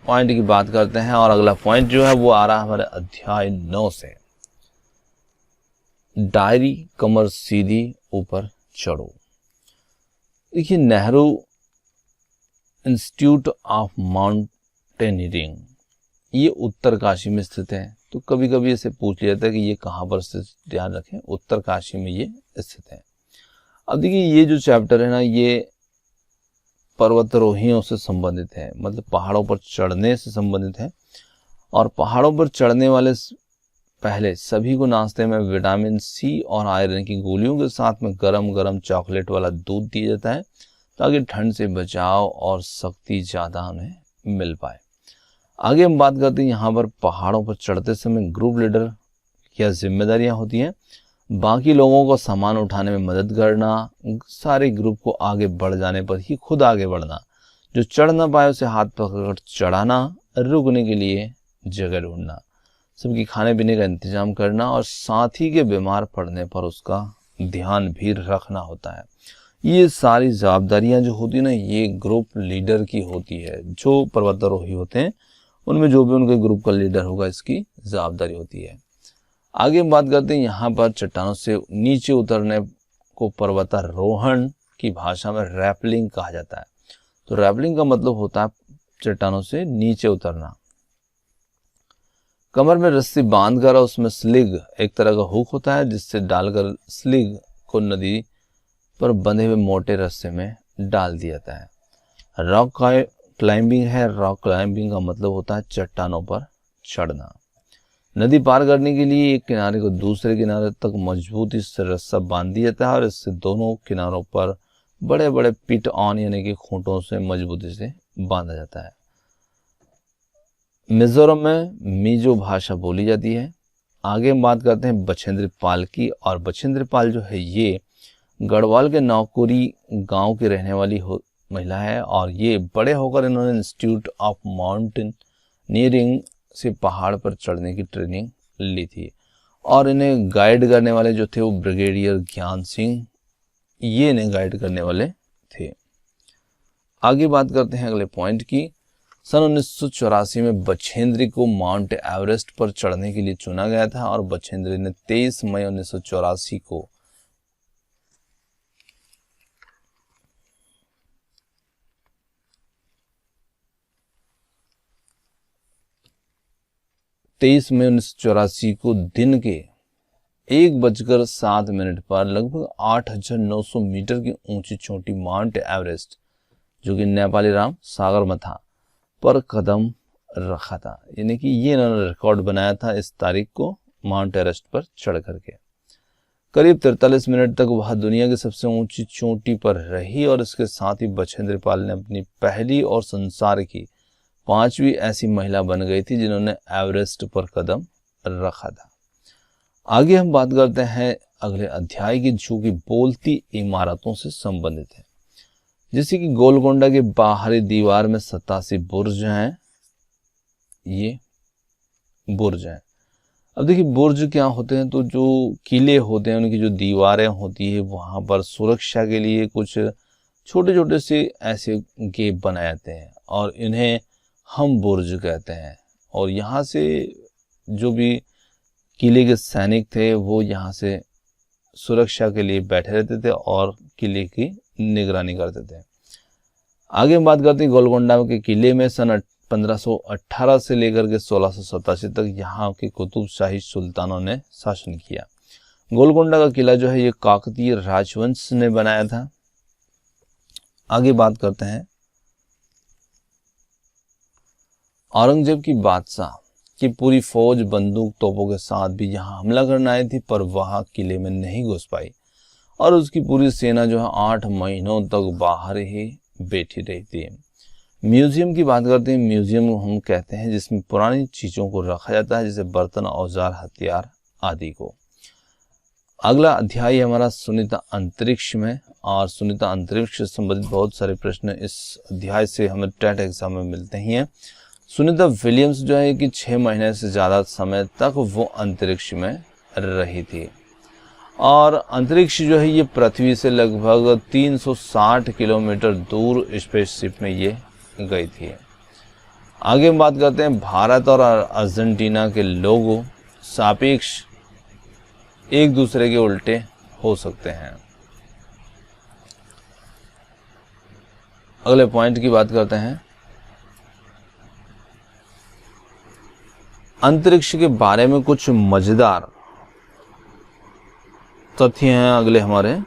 पॉइंट की बात करते हैं, और अगला पॉइंट जो है वो आ रहा है हमारे अध्याय 9 से। डायरी कमर सीधी ऊपर चढ़ो। देखिए, नेहरू इंस्टीट्यूट ऑफ माउंटेनियरिंग ये उत्तरकाशी में स्थित है। तो कभी कभी इसे पूछ लिया जाता है कि ये कहाँ पर स्थित, ध्यान रखें उत्तरकाशी में ये स्थित है। अब देखिए, ये जो चैप्टर है ना, ये पर्वतारोहियों से संबंधित है, मतलब पहाड़ों पर चढ़ने से संबंधित है। और पहाड़ों पर चढ़ने वाले पहले सभी को नाश्ते में विटामिन सी और आयरन की गोलियों के साथ में गरम गरम चॉकलेट वाला दूध दिया जाता है, ताकि ठंड से बचाव और शक्ति ज़्यादा उन्हें मिल पाए। आगे हम बात करते हैं, यहाँ पर पहाड़ों पर चढ़ते समय ग्रुप लीडर क्या जिम्मेदारियां होती हैं। बाकी लोगों को सामान उठाने में मदद करना, सारे ग्रुप को आगे बढ़ जाने पर ही खुद आगे बढ़ना, जो चढ़ ना पाए उसे हाथ पकड़ चढ़ाना, रुकने के लिए जगह ढूंढना, सबकी खाने पीने का इंतजाम करना, और साथी के बीमार पड़ने पर उसका ध्यान भी रखना होता है। ये सारी जवाबदारियां जो होती है ना, ये ग्रुप लीडर की होती है। जो पर्वतारोही होते हैं उनमें जो भी उनके ग्रुप का लीडर होगा, इसकी जवाबदारी होती है। आगे हम बात करते हैं, यहाँ पर चट्टानों से नीचे उतरने को पर्वतारोहण की भाषा में रैपलिंग कहा जाता है। तो रैपलिंग का मतलब होता है चट्टानों से नीचे उतरना। कमर में रस्सी बांधकर उसमें स्लिग, एक तरह का हुक होता है, जिससे डालकर स्लिग को नदी पर बंधे हुए मोटे रस्से में डाल दिया जाता है। रॉक क्लाइंबिंग है। रॉक क्लाइंबिंग का मतलब होता है चट्टानों पर चढ़ना। नदी पार करने के लिए एक किनारे को दूसरे किनारे तक मजबूती से रस्सा बांध दिया जाता है, और इससे दोनों किनारों पर बड़े बड़े पिट ऑन यानी कि खूंटों से मजबूती से बांधा जाता है। मिजोरम में मिजो भाषा बोली जाती है। आगे हम बात करते हैं बछेंद्री पाल की, और बछेंद्री पाल जो है ये गढ़वाल के नौकुरी गांव की रहने वाली महिला है, और ये बड़े होकर इन्होंने इंस्टीट्यूट ऑफ माउंटेनियरिंग से पहाड़ पर चढ़ने की ट्रेनिंग ली थी। और इन्हें गाइड करने वाले जो थे वो ब्रिगेडियर ज्ञान सिंह, ये इन्हें गाइड करने वाले थे। आगे बात करते हैं अगले पॉइंट की। सन 1984 में बछेंद्री को माउंट एवरेस्ट पर चढ़ने के लिए चुना गया था, और बछेंद्री ने 23 मई 1984 को 23 मई 1984 को दिन के 1:07 पर लगभग 8,900 मीटर की ऊंची चोटी माउंट एवरेस्ट, जो कि नेपाली राम सागरमाथा पर कदम रखा था। यानी कि ये इन्होंने रिकॉर्ड बनाया था इस तारीख को माउंट एवरेस्ट पर चढ़ करके। करीब 43 मिनट तक वह दुनिया की सबसे ऊंची चोटी पर रही, और इसके साथ ही बछेंद्री पाल ने अपनी पहली और संसार की 5वीं ऐसी महिला बन गई थी जिन्होंने एवरेस्ट पर कदम रखा था। आगे हम बात करते हैं अगले अध्याय की, जो कि बोलती इमारतों से संबंधित है। जैसे कि गोलकोंडा के बाहरी दीवार में 87 बुर्ज हैं। ये बुर्ज हैं। अब देखिए, बुर्ज क्या होते हैं, तो जो किले होते हैं उनकी जो दीवारें होती है, वहां पर सुरक्षा के लिए कुछ छोटे छोटे से ऐसे गेप बनाए जाते हैं, और इन्हें हम बुर्ज कहते हैं। और यहाँ से जो भी किले के सैनिक थे वो यहाँ से सुरक्षा के लिए बैठे रहते थे और किले की निगरानी करते थे। आगे हम बात करते हैं गोलकोंडा के किले में सन 1518 से लेकर के 1687 तक यहाँ के कुतुबशाही सुल्तानों ने शासन किया। गोलकोंडा का किला जो है ये काकतीय राजवंश ने बनाया था। आगे बात करते हैं औरंगजेब की बादशाह की पूरी फौज बंदूक तोपों के साथ भी यहाँ हमला करने आई थी, पर वह किले में नहीं घुस पाई, और उसकी पूरी सेना जो है 8 महीनों तक बाहर ही बैठी रही थी। म्यूजियम की बात करते हैं। म्यूजियम हम कहते हैं जिसमें पुरानी चीज़ों को रखा जाता है, जैसे बर्तन, औजार, हथियार आदि को। अगला अध्याय हमारा सुनीता अंतरिक्ष में, और सुनीता अंतरिक्ष से संबंधित बहुत सारे प्रश्न इस अध्याय से हमें टेट एग्जाम में मिलते ही हैं। सुनीता विलियम्स जो है कि 6 महीने से ज़्यादा समय तक वो अंतरिक्ष में रही थी। और अंतरिक्ष जो है ये पृथ्वी से लगभग 360 किलोमीटर दूर स्पेसशिप में ये गई थी। आगे हम बात करते हैं भारत और अर्जेंटीना के लोगो सापेक्ष एक दूसरे के उल्टे हो सकते हैं। अगले पॉइंट की बात करते हैं। अंतरिक्ष के बारे में कुछ मजेदार तथ्य हैं अगले हमारे,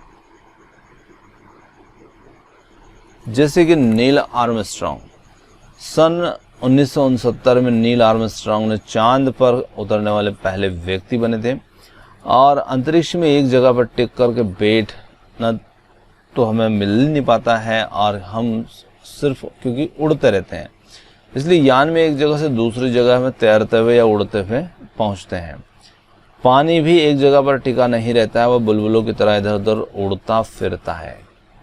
जैसे कि नील आर्मस्ट्रांग। सन 1969 में नील आर्मस्ट्रांग ने चांद पर उतरने वाले पहले व्यक्ति बने थे। और अंतरिक्ष में एक जगह पर टिक करके बैठना तो हमें मिल नहीं पाता है, और हम सिर्फ क्योंकि उड़ते रहते हैं, इसलिए यान में एक जगह से दूसरी जगह में तैरते हुए या उड़ते हुए पहुंचते हैं। पानी भी एक जगह पर टिका नहीं रहता है, वह बुलबुलों की तरह इधर उधर उड़ता फिरता है।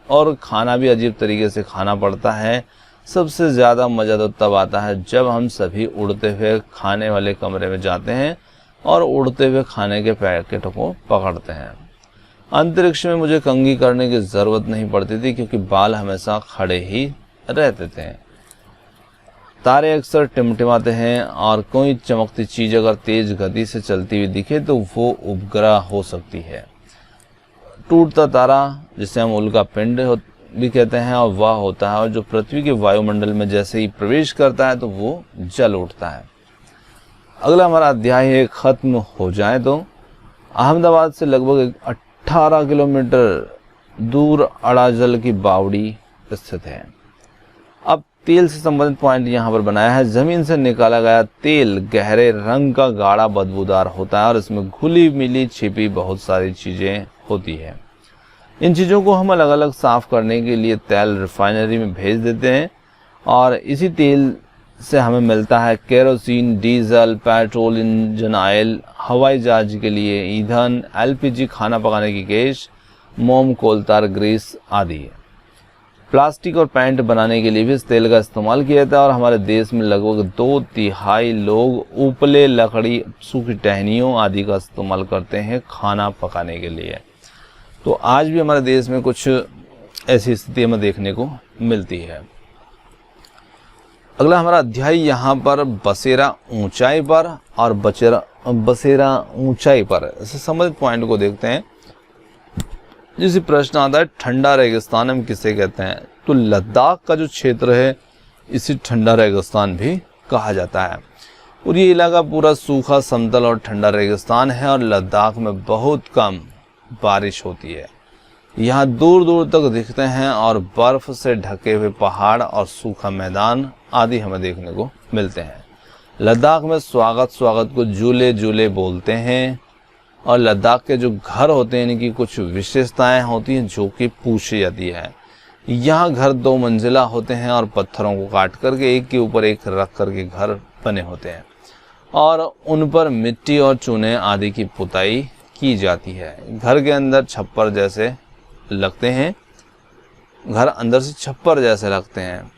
और खाना भी अजीब तरीके से खाना पड़ता है। सबसे ज़्यादा मज़ा तो तब आता है जब हम सभी उड़ते हुए खाने वाले कमरे में जाते हैं और उड़ते हुए खाने के पैकेटों को पकड़ते हैं। अंतरिक्ष में मुझे कंघी करने की ज़रूरत नहीं पड़ती थी, क्योंकि बाल हमेशा खड़े ही रहते थे। तारे अक्सर टिमटिमाते हैं, और कोई चमकती चीज़ अगर तेज गति से चलती हुई दिखे तो वो उपग्रह हो सकती है। टूटता तारा, जिसे हम उल्का पिंड भी कहते हैं, और वह होता है और जो पृथ्वी के वायुमंडल में जैसे ही प्रवेश करता है तो वो जल उठता है। अगला हमारा अध्याय खत्म हो जाए तो अहमदाबाद से लगभग 18 किलोमीटर दूर अड़ाजल की बावड़ी स्थित है। अब तेल से संबंधित पॉइंट यहाँ पर बनाया है। जमीन से निकाला गया तेल गहरे रंग का गाढ़ा बदबूदार होता है, और इसमें घुली मिली छिपी बहुत सारी चीजें होती है। इन चीज़ों को हम अलग अलग साफ करने के लिए तेल रिफाइनरी में भेज देते हैं, और इसी तेल से हमें मिलता है kerosene, diesel, petrol, engine oil, हवाई जहाज के लिए ईंधन, एलपीजी, खाना पकाने की गैस, मोम, कोलतार, ग्रीस आदि। प्लास्टिक और पेंट बनाने के लिए भी इस तेल का इस्तेमाल किया जाता है, और हमारे देश में लगभग 2/3 लोग उपले, लकड़ी, सूखी टहनियों आदि का इस्तेमाल करते हैं खाना पकाने के लिए। तो आज भी हमारे देश में कुछ ऐसी स्थिति हमें देखने को मिलती है। अगला हमारा अध्याय यहाँ पर बसेरा ऊंचाई पर और बसेरा ऊंचाई पर इससे संबंधित पॉइंट को देखते हैं। जिसे प्रश्न आता है ठंडा रेगिस्तान हम किसे कहते हैं, तो लद्दाख का जो क्षेत्र है इसे ठंडा रेगिस्तान भी कहा जाता है। और ये इलाका पूरा सूखा, समतल और ठंडा रेगिस्तान है, और लद्दाख में बहुत कम बारिश होती है। यहाँ दूर दूर तक दिखते हैं, और बर्फ से ढके हुए पहाड़ और सूखा मैदान आदि हमें देखने को मिलते हैं। लद्दाख में स्वागत को जूले जूले बोलते हैं, और लद्दाख के जो घर होते हैं इनकी कुछ विशेषताएं होती हैं जो कि पूछी जाती है। यहाँ घर 2 मंजिला होते हैं, और पत्थरों को काट करके एक के ऊपर एक रख करके घर बने होते हैं, और उन पर मिट्टी और चूने आदि की पुताई की जाती है। घर के अंदर छप्पर जैसे लगते हैं, घर अंदर से छप्पर जैसे लगते हैं,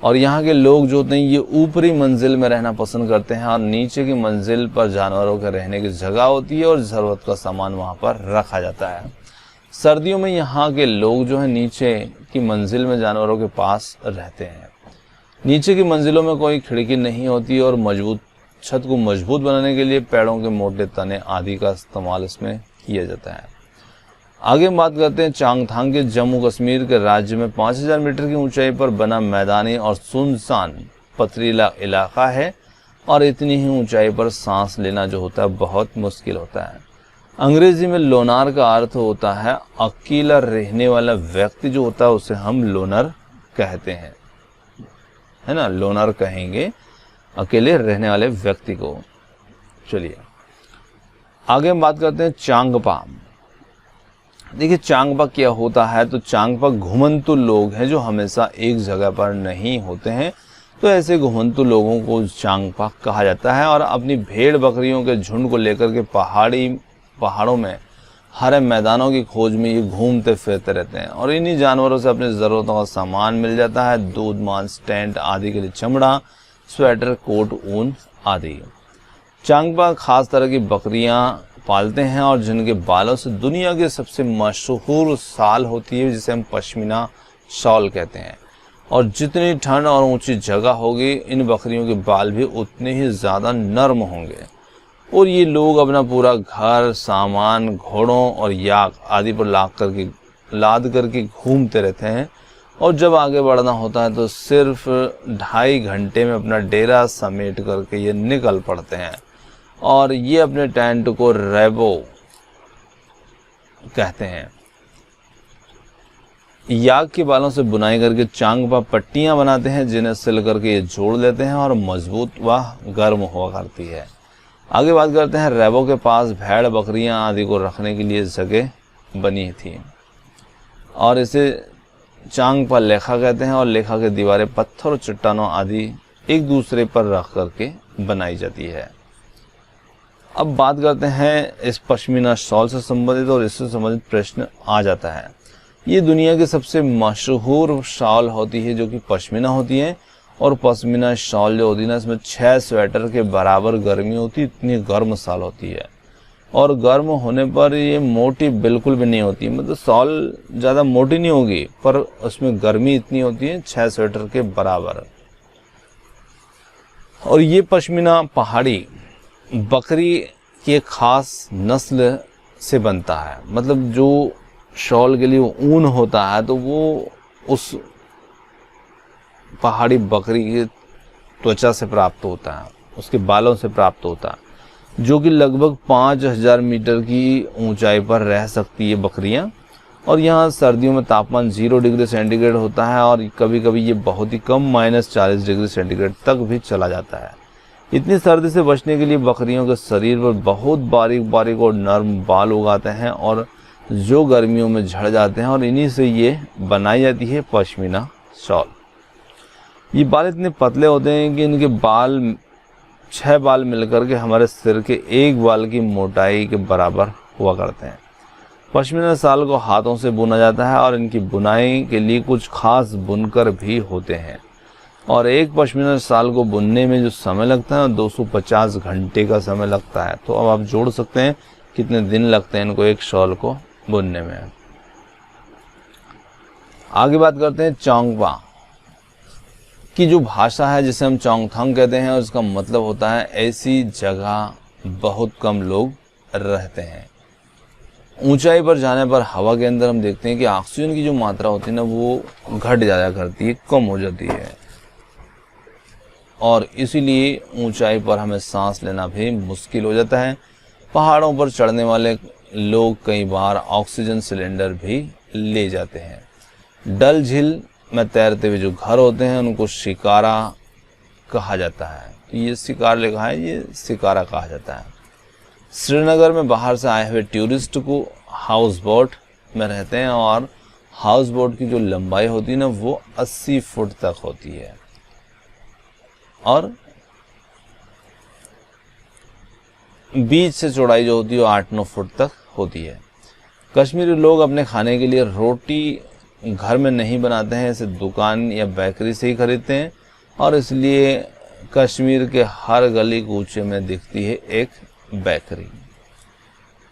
और यहाँ के लोग जो होते हैं ये ऊपरी मंजिल में रहना पसंद करते हैं, और नीचे की मंजिल पर जानवरों के रहने की जगह होती है, और ज़रूरत का सामान वहाँ पर रखा जाता है। सर्दियों में यहाँ के लोग जो है नीचे की मंजिल में जानवरों के पास रहते हैं। नीचे की मंजिलों में कोई खिड़की नहीं होती, और मजबूत छत को मजबूत बनाने के लिए पेड़ों के मोटे तने आदि का इस्तेमाल इसमें किया जाता है। आगे हम बात करते हैं चांगथांग के। जम्मू कश्मीर के राज्य में 5000 मीटर की ऊंचाई पर बना मैदानी और सुनसान पथरीला इलाका है, और इतनी ही ऊंचाई पर सांस लेना जो होता है बहुत मुश्किल होता है। अंग्रेजी में लोनार का अर्थ होता है अकेला रहने वाला व्यक्ति जो होता है उसे हम लोनर कहते हैं, है ना, लोनर कहेंगे अकेले रहने वाले व्यक्ति को। चलिए आगे हम बात करते हैं चांगपा। देखिए चांगपा क्या होता है, तो चांगपा घुमंतु लोग हैं जो हमेशा एक जगह पर नहीं होते हैं, तो ऐसे घुमंतु लोगों को चांगपा कहा जाता है। और अपनी भेड़ बकरियों के झुंड को लेकर के पहाड़ों में हरे मैदानों की खोज में ये घूमते फिरते रहते हैं, और इन्हीं जानवरों से अपनी ज़रूरतों का सामान मिल जाता है, दूध, मांस, टेंट आदि के लिए चमड़ा, स्वेटर, कोट, ऊन आदि। चांगपा खास तरह की बकरियां पालते हैं और जिनके बालों से दुनिया की सबसे मशहूर शाल होती है जिसे हम पश्मीना शॉल कहते हैं। और जितनी ठंड और ऊंची जगह होगी इन बकरियों के बाल भी उतने ही ज़्यादा नरम होंगे। और ये लोग अपना पूरा घर, सामान, घोड़ों और याक आदि पर लाद करके घूमते रहते हैं। और जब आगे बढ़ना होता है तो सिर्फ 2.5 घंटे में अपना डेरा समेट करके ये निकल पड़ते हैं। और ये अपने टेंट को रेबो कहते हैं। याक के बालों से बुनाई करके चांग पर पट्टियां बनाते हैं जिन्हें सिल करके ये जोड़ लेते हैं और मजबूत व गर्म हुआ करती है। आगे बात करते हैं, रेबो के पास भेड़, बकरियां आदि को रखने के लिए जगह बनी थी और इसे चांग पर लेखा कहते हैं। और लेखा की दीवारें पत्थर और चट्टानों आदि एक दूसरे पर रख करके बनाई जाती है। अब बात करते हैं इस पश्मीना शॉल से संबंधित और इससे संबंधित प्रश्न आ जाता है। ये दुनिया की सबसे मशहूर शॉल होती है जो कि पश्मीना होती है। और पश्मीना शॉल जो होती है ना, इसमें 6 स्वेटर के बराबर गर्मी होती है, इतनी गर्म शॉल होती है। और गर्म होने पर ये मोटी बिल्कुल भी नहीं होती, मतलब शॉल ज़्यादा मोटी नहीं होगी पर उसमें गर्मी इतनी होती है 6 स्वेटर के बराबर। और ये पश्मीना पहाड़ी बकरी की एक खास नस्ल से बनता है, मतलब जो शॉल के लिए ऊन होता है तो वो उस पहाड़ी बकरी की त्वचा से प्राप्त होता है, उसके बालों से प्राप्त होता है, जो कि लगभग 5000 मीटर की ऊंचाई पर रह सकती है बकरियां। और यहाँ सर्दियों में तापमान 0 डिग्री सेंटीग्रेड होता है और कभी कभी ये बहुत ही कम -40 डिग्री सेंटीग्रेड तक भी चला जाता है। इतनी सर्दी से बचने के लिए बकरियों के शरीर पर बहुत बारीक बारीक और नरम बाल उगाते हैं और जो गर्मियों में झड़ जाते हैं और इन्हीं से ये बनाई जाती है पश्मीना शॉल। ये बाल इतने पतले होते हैं कि इनके 6 बाल मिलकर के हमारे सिर के 1 बाल की मोटाई के बराबर हुआ करते हैं। पश्मीना शॉल को हाथों से बुना जाता है और इनकी बुनाई के लिए कुछ खास बुनकर भी होते हैं। और एक पश्मीना शॉल को बुनने में जो समय लगता है 250 घंटे का समय लगता है। तो अब आप जोड़ सकते हैं कितने दिन लगते हैं इनको एक शॉल को बुनने में। आगे बात करते हैं चोंगपा की जो भाषा है जिसे हम चोंगथांग कहते हैं, उसका मतलब होता है ऐसी जगह बहुत कम लोग रहते हैं। ऊंचाई पर जाने पर हवा के अंदर हम देखते हैं कि ऑक्सीजन की जो मात्रा होती है ना वो घट जाया करती है, कम हो जाती है और इसीलिए ऊंचाई पर हमें सांस लेना भी मुश्किल हो जाता है। पहाड़ों पर चढ़ने वाले लोग कई बार ऑक्सीजन सिलेंडर भी ले जाते हैं। डल झील में तैरते हुए जो घर होते हैं उनको शिकारा कहा जाता है। तो ये शिकार लिखा है, ये शिकारा कहा जाता है। श्रीनगर में बाहर से आए हुए टूरिस्ट को हाउस बोट में रहते हैं और हाउस बोट की जो लंबाई होती है ना वो 80 फुट तक होती है और बीच से चौड़ाई जो होती है वो 8-9 फुट तक होती है। कश्मीरी लोग अपने खाने के लिए रोटी घर में नहीं बनाते हैं, इसे दुकान या बेकरी से ही खरीदते हैं और इसलिए कश्मीर के हर गली कूचे में दिखती है एक बेकरी।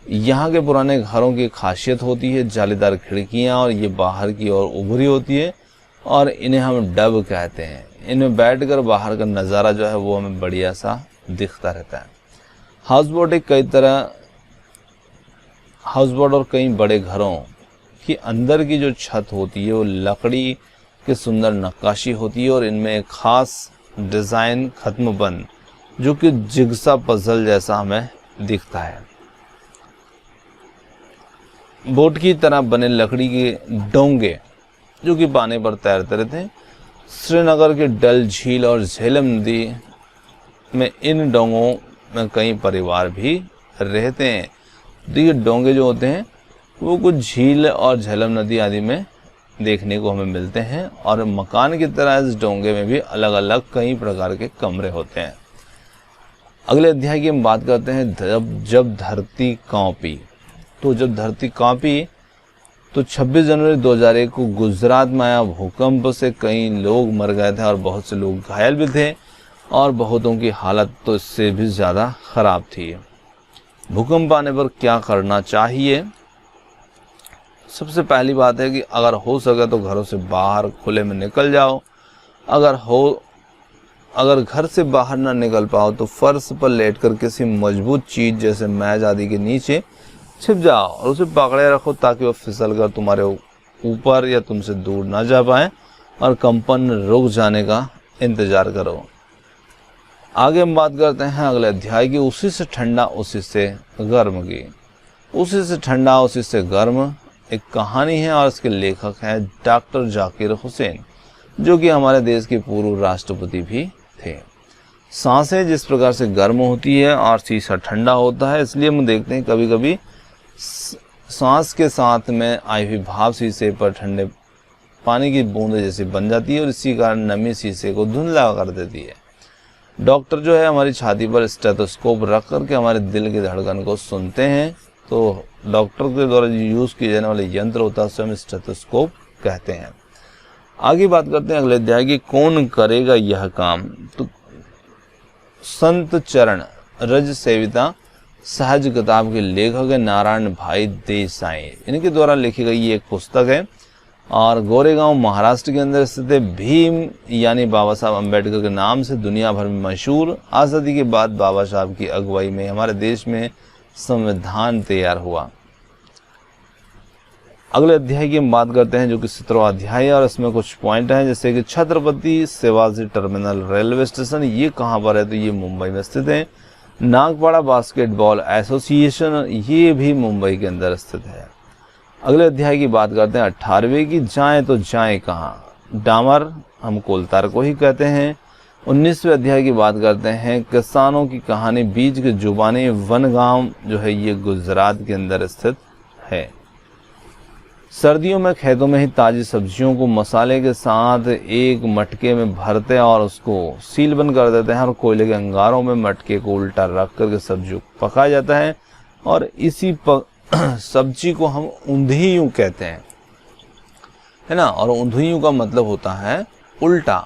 यहाँ के पुराने घरों की खासियत होती है जालीदार खिड़कियाँ और ये बाहर की ओर उभरी होती है और इन्हें हम डब कहते हैं। इनमें बैठकर बाहर का नज़ारा जो है वो हमें बढ़िया सा दिखता रहता है। हाउस बोट और कई बड़े घरों की अंदर की जो छत होती है वो लकड़ी की सुंदर नक्काशी होती है और इनमें एक खास डिज़ाइन खत्म बंद जो कि जिग्सा पजल जैसा हमें दिखता है। बोट की तरह बने लकड़ी के डोंगे जो कि पानी पर तैरते रहते हैं। श्रीनगर के डल झील और झेलम नदी में इन डोंगों में कई परिवार भी रहते हैं। तो ये डोंगे जो होते हैं वो कुछ झील और झेलम नदी आदि में देखने को हमें मिलते हैं और मकान की तरह इस डोंगे में भी अलग अलग कई प्रकार के कमरे होते हैं। अगले अध्याय की हम बात करते हैं जब धरती कांपी। तो जब धरती कांपी तो 26 जनवरी 2001 को गुजरात में आया भूकंप से कई लोग मर गए थे और बहुत से लोग घायल भी थे और बहुतों की हालत तो इससे भी ज़्यादा ख़राब थी। भूकंप आने पर क्या करना चाहिए? सबसे पहली बात है कि अगर हो सके तो घरों से बाहर खुले में निकल जाओ। अगर घर से बाहर ना निकल पाओ तो फर्श पर लेटकर किसी मजबूत चीज जैसे मेज आदि के नीचे छिप जाओ और उसे पकड़े रखो ताकि वह फिसल कर तुम्हारे ऊपर या तुमसे दूर ना जा पाए, और कंपन रुक जाने का इंतजार करो। आगे हम बात करते हैं अगले अध्याय की, उसी से ठंडा उसी से गर्म की। उसी से ठंडा उसी से गर्म एक कहानी है और इसके लेखक हैं डॉक्टर जाकिर हुसैन, जो कि हमारे देश के पूर्व राष्ट्रपति भी थे। सांसें जिस प्रकार से गर्म होती है और शीशा ठंडा होता है, इसलिए हम देखते हैं कभी कभी सांस के साथ में आई हुई भाप शीशे पर ठंडे पानी की बूंद जैसी बन जाती है और इसी कारण नमी शीशे को धुंधला कर देती है। डॉक्टर जो है हमारी छाती पर स्टेथोस्कोप रख करके हमारे दिल की धड़कन को सुनते हैं। तो डॉक्टर के द्वारा यूज किए जाने वाले यंत्र होता है उसे हम स्टेथोस्कोप कहते हैं। आगे बात करते हैं अगले अध्याय की, कौन करेगा यह काम। तो संत चरण रज सेविता सहज किताब के लेखक है नारायण भाई देसाई। इनके द्वारा लिखी गई ये एक पुस्तक है और गोरेगांव महाराष्ट्र के अंदर स्थित है। भीम यानी बाबा साहब अम्बेडकर के नाम से दुनिया भर में मशहूर। आज़ादी के बाद बाबा साहब की अगुवाई में हमारे देश में संविधान तैयार हुआ। अगले अध्याय की हम बात करते हैं जो कि 17वां अध्याय है और इसमें कुछ पॉइंट हैं जैसे कि Chhatrapati Shivaji terminal railway station, ये कहाँ पर है? तो ये मुंबई में स्थित है। नागपाड़ा बास्केटबॉल एसोसिएशन, ये भी मुंबई के अंदर स्थित है। अगले अध्याय की बात करते हैं 18वें की, जाएं तो जाएं कहाँ। डामर हम कोलतार को ही कहते हैं। 19वें अध्याय की बात करते हैं किसानों की कहानी, बीज के जुबानी। वनगांव जो है ये गुजरात के अंदर स्थित है। सर्दियों में खेतों में ही ताजी सब्जियों को मसाले के साथ एक मटके में भरते हैं और उसको सील बंद कर देते हैं और कोयले के अंगारों में मटके को उल्टा रख करके सब्जी को पकाया जाता है और इसी सब्जी को हम ऊंधियूं कहते हैं, है ना। और ऊंधियूं का मतलब होता है उल्टा।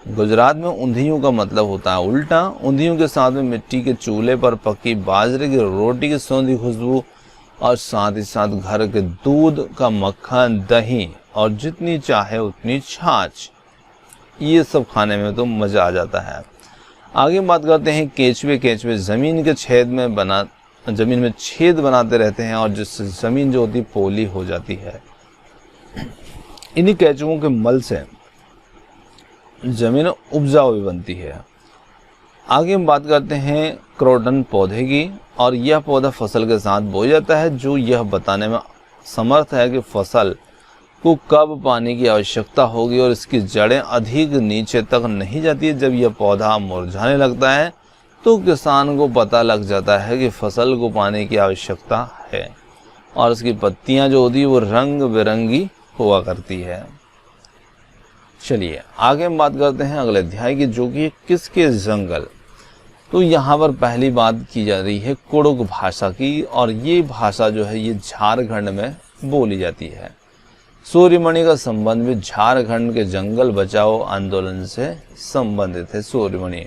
गुजरात में ऊंधियूं का मतलब होता है उल्टा। ऊंधियूं के साथ में मिट्टी के चूल्हे पर पकी बाजरे की रोटी की सौंधी खुशबू और साथ ही साथ घर के दूध का मक्खन, दही और जितनी चाहे उतनी छाछ, ये सब खाने में तो मजा आ जाता है। आगे बात करते हैं केचुए। केचुए जमीन में छेद बनाते रहते हैं और जिससे जमीन जो होती है पोली हो जाती है। इन्हीं केचुओं के मल से जमीन उपजाऊ भी बनती है। आगे हम बात करते हैं क्रोटन पौधे की और यह पौधा फसल के साथ बोया जाता है जो यह बताने में समर्थ है कि फसल को कब पानी की आवश्यकता होगी और इसकी जड़ें अधिक नीचे तक नहीं जाती है। जब यह पौधा मुरझाने लगता है तो किसान को पता लग जाता है कि फसल को पानी की आवश्यकता है और इसकी पत्तियां जो होती है वो रंग बिरंगी हुआ करती है। चलिए आगे हम बात करते हैं अगले अध्याय की जो कि किसके जंगल। तो यहाँ पर पहली बात की जा रही है कुड़ुक भाषा की और ये भाषा जो है ये झारखंड में बोली जाती है। सूर्यमणि का संबंध भी झारखंड के जंगल बचाओ आंदोलन से संबंधित है। सूर्यमणि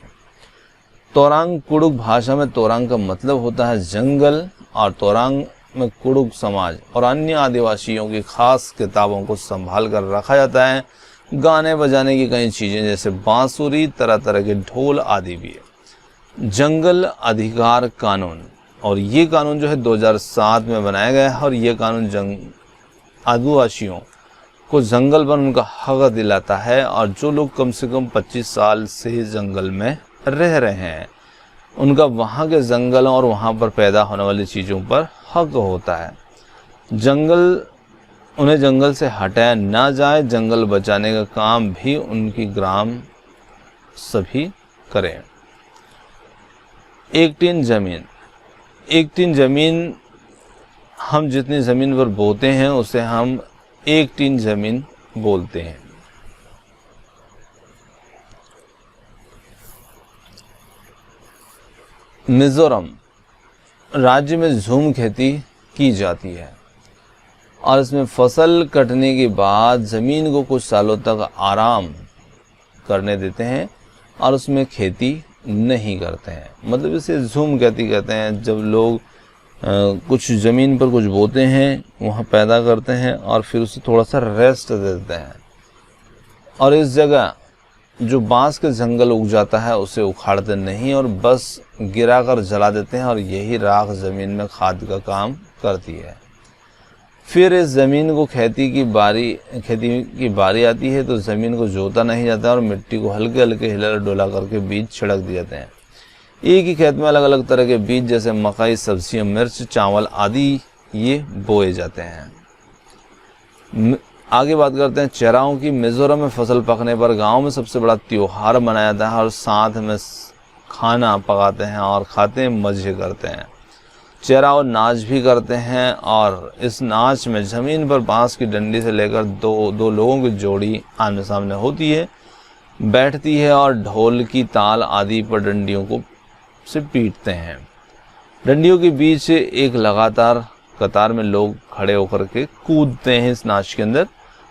तोरांग कुड़ुक भाषा में तोरांग का मतलब होता है जंगल और तोरांग में कुड़ुक समाज और अन्य आदिवासियों की खास किताबों को संभाल कर रखा जाता है। गाने बजाने की कई चीजें जैसे बांसुरी, तरह तरह के ढोल आदि भी है। जंगल अधिकार कानून और ये कानून जो है 2007 में बनाया गया है और ये कानून आदिवासियों को जंगल पर उनका हक दिलाता है और जो लोग कम से कम 25 साल से जंगल में रह रहे हैं उनका वहाँ के जंगलों और वहाँ पर पैदा होने वाली चीज़ों पर हक होता है। उन्हें जंगल से हटाया ना जाए। जंगल बचाने का काम भी उनकी ग्राम सभी करें। एक टीन जमीन हम जितनी ज़मीन पर बोते हैं उसे हम एक टीन ज़मीन बोलते हैं। मिजोरम राज्य में झूम खेती की जाती है और इसमें फसल कटने के बाद ज़मीन को कुछ सालों तक आराम करने देते हैं और उसमें खेती नहीं करते हैं। मतलब इसे झूम खेती कहते हैं। जब लोग कुछ ज़मीन पर कुछ बोते हैं, वहाँ पैदा करते हैं और फिर उसे थोड़ा सा रेस्ट दे देते हैं। और इस जगह जो बांस के जंगल उग जाता है उसे उखाड़ते नहीं और बस गिरा कर जला देते हैं और यही राख ज़मीन में खाद का काम करती है। फिर इस ज़मीन को खेती की बारी आती है तो ज़मीन को जोता नहीं जाता और मिट्टी को हल्के हल्के हिला डोला करके बीज छिड़क दिए जाते हैं। एक ही खेत में अलग अलग तरह के बीज जैसे मकई, सब्जियां, मिर्च, चावल आदि ये बोए जाते हैं। आगे बात करते हैं चेराओं की। मिजोरम में फसल पकने पर गांव में सबसे बड़ा त्योहार मनाया जाता है और साथ में खाना पकाते हैं और खाते हैं, मजे करते हैं। चेराओ नाच भी करते हैं और इस नाच में ज़मीन पर बांस की डंडी से लेकर दो लोगों की जोड़ी आमने सामने होती है, बैठती है और ढोल की ताल आदि पर डंडियों को से पीटते हैं। डंडियों के बीच एक लगातार कतार में लोग खड़े होकर के कूदते हैं इस नाच के अंदर।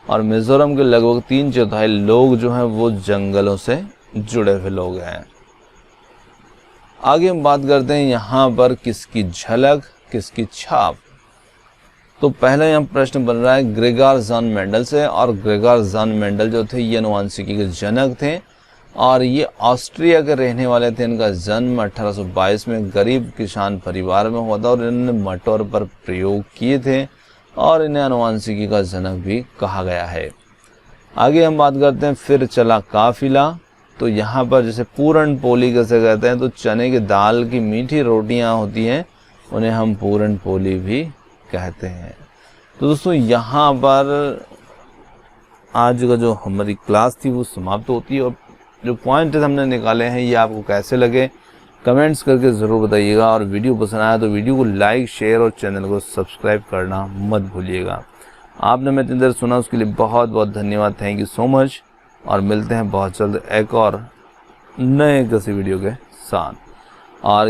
और मिजोरम के लगभग 3/4 लोग जो हैं वो जंगलों से जुड़े हुए लोग हैं। आगे हम बात करते हैं यहाँ पर किसकी झलक, किसकी छाप। तो पहले यहाँ प्रश्न बन रहा है ग्रेगर जान मेंडल से। और ग्रेगर जान मेंडल जो थे ये आनुवंशिकी के जनक थे और ये ऑस्ट्रिया के रहने वाले थे। इनका जन्म 1822 में गरीब किसान परिवार में हुआ था और इन्होंने मटर पर प्रयोग किए थे और इन्हें आनुवंशिकी का जनक भी कहा गया है। आगे हम बात करते हैं फिर चला काफिला। तो यहाँ पर जैसे पूरन पोली कैसे कहते हैं, तो चने की दाल की मीठी रोटियाँ होती हैं, उन्हें हम पूरन पोली भी कहते हैं। तो दोस्तों यहाँ पर आज का जो हमारी क्लास थी वो समाप्त होती है और जो पॉइंट हमने निकाले हैं ये आपको कैसे लगे कमेंट्स करके ज़रूर बताइएगा। और वीडियो पसंद आया तो वीडियो को लाइक, शेयर और चैनल को सब्सक्राइब करना मत भूलिएगा। आपने मैं इतनी देर सुना उसके लिए बहुत बहुत धन्यवाद। थैंक यू सो मच और मिलते हैं बहुत जल्द एक और नए किसी वीडियो के साथ। और